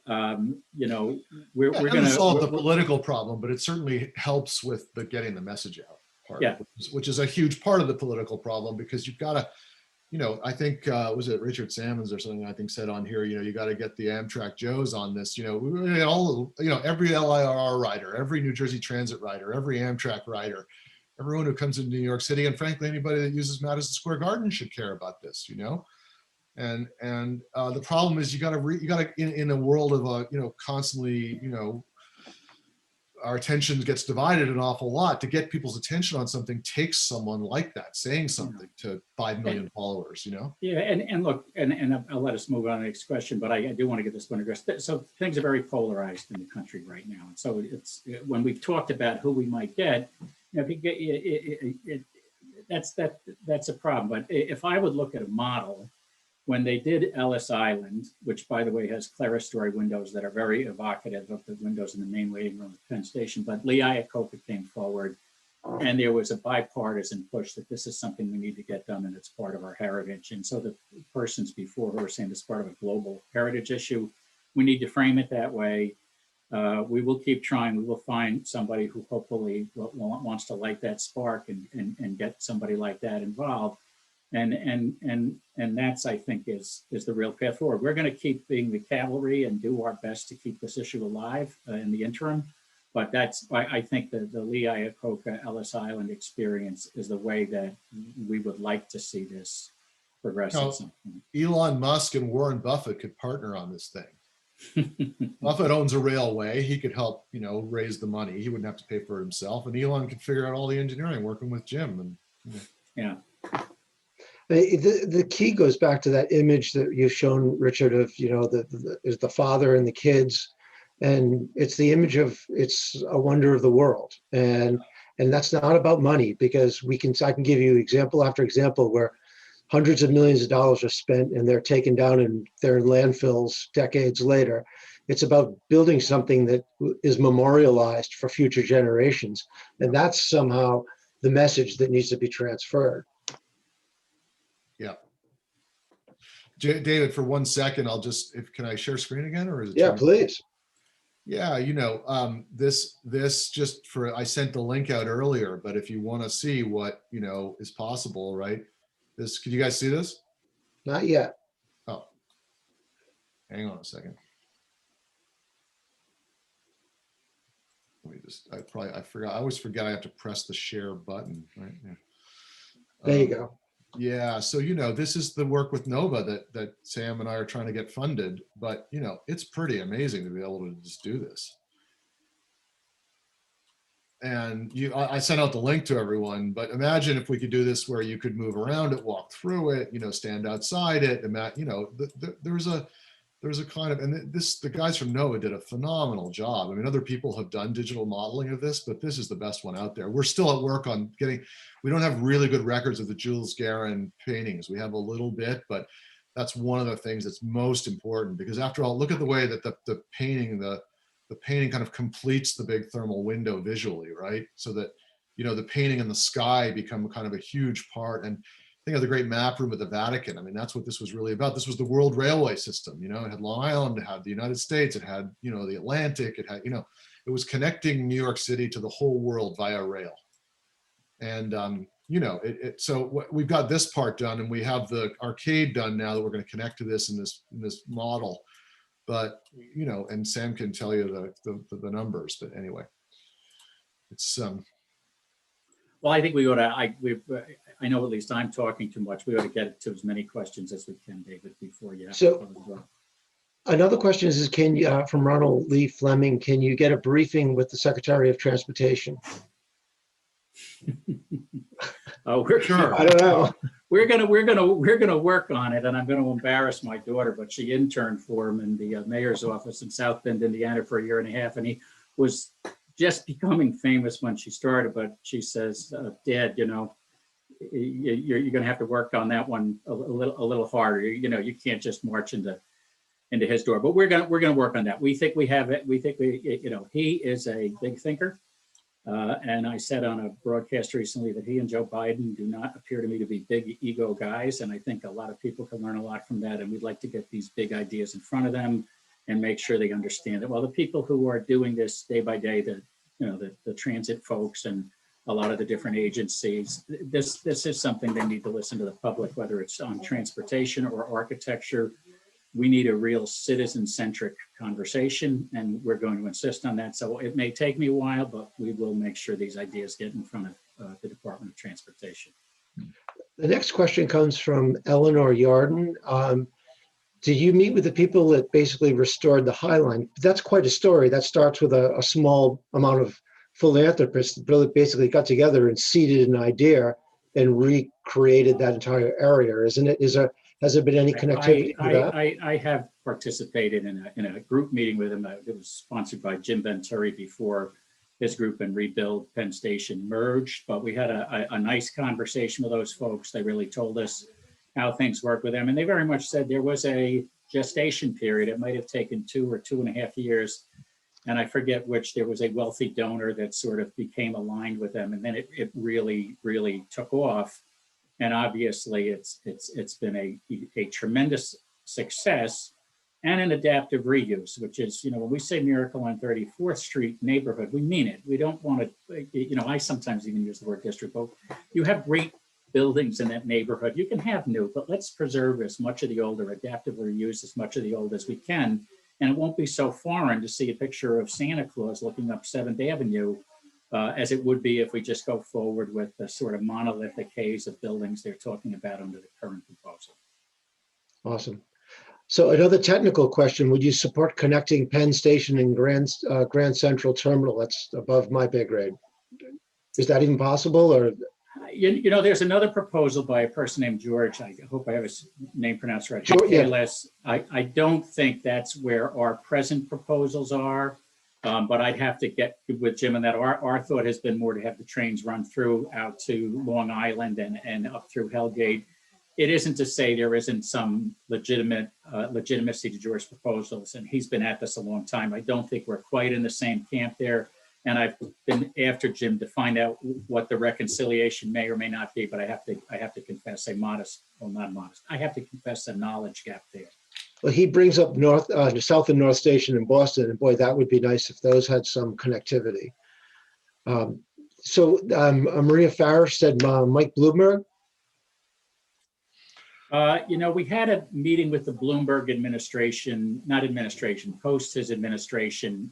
you know, we're going to solve the political problem, but it certainly helps with the getting the message out part, yeah, which is a huge part of the political problem, because you've got to, you know, I think was it Richard Salmons or something, I think, said on here, you know, you got to get the Amtrak Joes on this, you know, all, you know, every LIRR rider, every New Jersey Transit rider, every Amtrak rider, everyone who comes into New York City, and frankly, anybody that uses Madison Square Garden should care about this, you know. And the problem is you got to in a world of you know, constantly, you know, our attention gets divided an awful lot. To get people's attention on something takes someone like that saying something to 5 million followers, you know. Yeah, and look, and I'll let us move on to the next question, but I do want to get this one addressed. So things are very polarized in the country right now, and so it's, when we've talked about who we might get, you know, if you get that's a problem. But if I would look at a model, when they did Ellis Island, which by the way has clerestory windows that are very evocative of the windows in the main waiting room at Penn Station, but Lee Iacocca came forward, and there was a bipartisan push that this is something we need to get done, and it's part of our heritage. And so the persons before who were saying this is part of a global heritage issue, we need to frame it that way. We will keep trying. We will find somebody who hopefully wants to light that spark and get somebody like that involved. And that's, I think, is the real path forward. We're going to keep being the cavalry and do our best to keep this issue alive in the interim. But that's, I think the Lee Iacocca Ellis Island experience is the way that we would like to see this progress No. at some point. Elon Musk and Warren Buffett could partner on this thing. Buffett owns a railway. He could help, raise the money. He wouldn't have to pay for it himself. And Elon could figure out all the engineering working with Jim. And Yeah. The key goes back to that image that you've shown, Richard, of, is the father and the kids. And it's the image of, it's a wonder of the world. And that's not about money, because I can give you example after example where hundreds of millions of dollars are spent and they're taken down and they're in landfills decades later. It's about building something that is memorialized for future generations. And that's somehow the message that needs to be transferred. yeah. David, for 1 second, can I share screen again, or is it? Yeah, please. Yeah, this just I sent the link out earlier, but if you want to see what, is possible, right? Can you guys see this? Not yet. Oh, hang on a second. Let me I forgot. I always forget I have to press the share button, right? Yeah. There you go. Yeah, so this is the work with Nova that Sam and I are trying to get funded, but it's pretty amazing to be able to just do this. And I sent out the link to everyone, but imagine if we could do this where you could move around it, walk through it, stand outside it, and there's a kind of, and the guys from Nova did a phenomenal job. I mean, other people have done digital modeling of this, but this is the best one out there. We're still at work on we don't have really good records of the Jules Guerin paintings. We have a little bit, but that's one of the things that's most important, because after all, look at the way that the painting kind of completes the big thermal window visually, right? So that, the painting and the sky become kind of a huge part. And think of the great map room at the Vatican. I mean, that's what this was really about. This was the world railway system. It had Long Island, it had the United States, it had, the Atlantic, it had, it was connecting New York City to the whole world via rail. And, so we've got this part done, and we have the arcade done now that we're going to connect to this in this model. But, and Sam can tell you the numbers, but anyway, it's, Well, I think we ought to, I know at least I'm talking too much. We ought to get to as many questions as we can, David, before you have to close the door. Another question is can you, from Ronald Lee Fleming, can you get a briefing with the Secretary of Transportation? Oh, we're sure. I don't know. We're gonna work on it, and I'm going to embarrass my daughter, but she interned for him in the mayor's office in South Bend, Indiana, for 1.5 years, and he was just becoming famous when she started. But she says, "Dad, you're going to have to work on that one a little harder. You can't just march into his door." But we're going to work on that. We think we have it. We think he is a big thinker. And I said on a broadcast recently that he and Joe Biden do not appear to me to be big ego guys. And I think a lot of people can learn a lot from that. And we'd like to get these big ideas in front of them and make sure they understand it. Well, the people who are doing this day by day, the transit folks and a lot of the different agencies, this is something they need to listen to the public, whether it's on transportation or architecture. We need a real citizen-centric conversation, and we're going to insist on that. So it may take me a while, but we will make sure these ideas get in front of the Department of Transportation. The next question comes from Eleanor Yarden. Did you meet with the people that basically restored the High Line? That's quite a story. That starts with a small amount of philanthropists that really basically got together and seeded an idea and recreated that entire area, isn't it? Has there been any connectivity to that? I have participated in a group meeting with him. It was sponsored by Jim Venturi before his group and Rebuild Penn Station merged. But we had a nice conversation with those folks. They really told us how things work with them. And they very much said there was a gestation period. It might have taken 2 or 2.5 years. And I forget which, there was a wealthy donor that sort of became aligned with them. And then it really, really took off. And obviously it's been a tremendous success and an adaptive reuse, which is, when we say Miracle on 34th Street neighborhood, we mean it. We don't want to, I sometimes even use the word district, but you have great buildings in that neighborhood. You can have new, but let's preserve as much of the old, or adaptively reuse as much of the old as we can. And it won't be so foreign to see a picture of Santa Claus looking up 7th Avenue as it would be if we just go forward with the sort of monolithic haze of buildings they're talking about under the current proposal. Awesome. So another technical question, would you support connecting Penn Station and Grand Central Terminal? That's above my pay grade. Is that even possible, or? You know, there's another proposal by a person named George. I hope I have his name pronounced right. Sure, yeah. I don't think that's where our present proposals are, but I'd have to get with Jim on that. Our thought has been more to have the trains run through out to Long Island and up through Hellgate. It isn't to say there isn't some legitimacy to George's proposals, and he's been at this a long time. I don't think we're quite in the same camp there. And I've been after Jim to find out what the reconciliation may or may not be, but I have to confess a modest, well, not modest, I have to confess a knowledge gap there. Well, he brings up South and North Station in Boston, and boy, that would be nice if those had some connectivity. Maria Farish said Mike Bloomberg. You know, we had a meeting with the Bloomberg administration, post his administration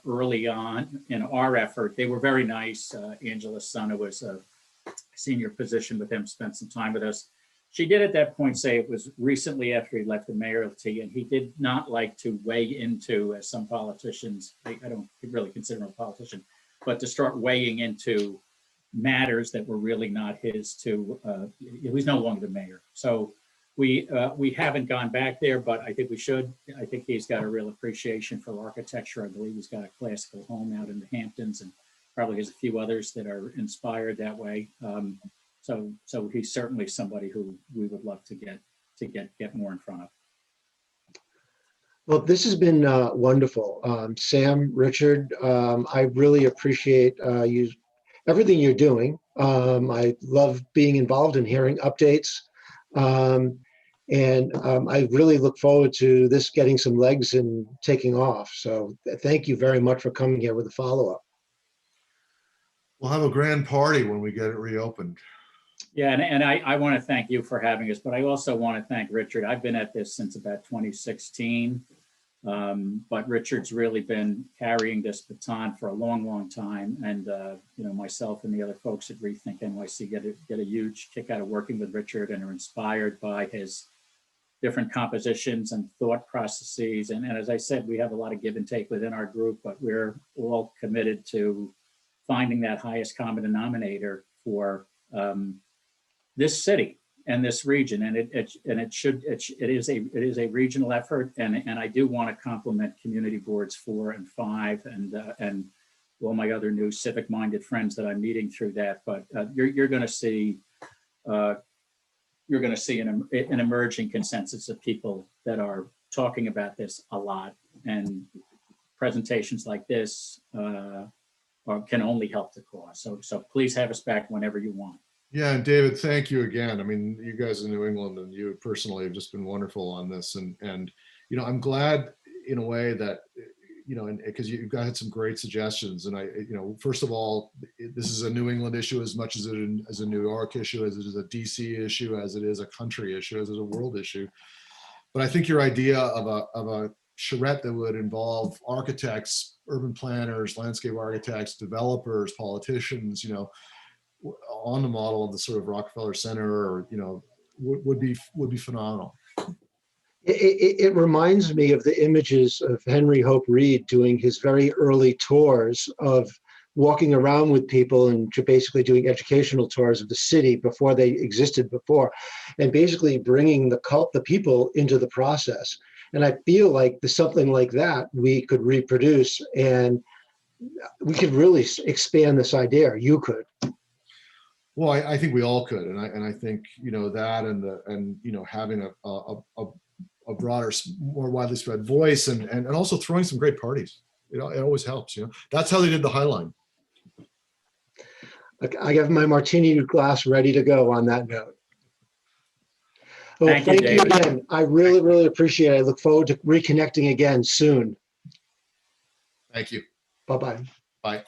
early on in our effort. They were very nice. Angela Sana was a senior position with him, spent some time with us. She did at that point say it was recently after he left the mayoralty, and he did not like to weigh into, as some politicians, I don't really consider him a politician, but to start weighing into matters that were really not his to, he was no longer the mayor. So we haven't gone back there, but I think we should. I think he's got a real appreciation for architecture. I believe he's got a classical home out in the Hamptons, and probably has a few others that are inspired that way. So he's certainly somebody who we would love to get more in front of. Well, this has been wonderful. Sam, Richard, I really appreciate everything you're doing. I love being involved and hearing updates. I really look forward to this getting some legs and taking off. So thank you very much for coming here with a follow-up. We'll have a grand party when we get it reopened. Yeah, and I want to thank you for having us, but I also want to thank Richard. I've been at this since about 2016, but Richard's really been carrying this baton for a long, long time. And you know, myself and the other folks at ReThink NYC get a huge kick out of working with Richard and are inspired by his different compositions and thought processes. And as I said, we have a lot of give and take within our group, but we're all committed to finding that highest common denominator for this city and this region. And it is a regional effort. And I do want to compliment community boards 4 and 5 and all my other new civic minded friends that I'm meeting through that. But you're going to see an emerging consensus of people that are talking about this a lot, and presentations like this can only help the cause. So please have us back whenever you want. Yeah, and David, thank you again. I mean, you guys in New England and you personally have just been wonderful on this, and you know, I'm glad in a way that, you know, and because you've got some great suggestions. And you know, first of all, this is a New England issue as much as it is a New York issue, as it is a DC issue, as it is a country issue, as it is a world issue. But I think your idea of a charrette that would involve architects, urban planners, landscape architects, developers, politicians, you know, on the model of the sort of Rockefeller Center, or, you know, would be phenomenal. It reminds me of the images of Henry Hope Reed doing his very early tours of walking around with people and basically doing educational tours of the city before they existed before, and basically bringing the people into the process. And I feel like there's something like that we could reproduce, and we could really expand this idea. You could. Well, I think we all could, and I think, you know, that and you know, having a broader, more widely spread voice, and also throwing some great parties. You know, it always helps. You know, that's how they did the High Line. I have my martini glass ready to go on that note. Well, thank you again. I really, really appreciate it. I look forward to reconnecting again soon. Thank you. Bye-bye. Bye.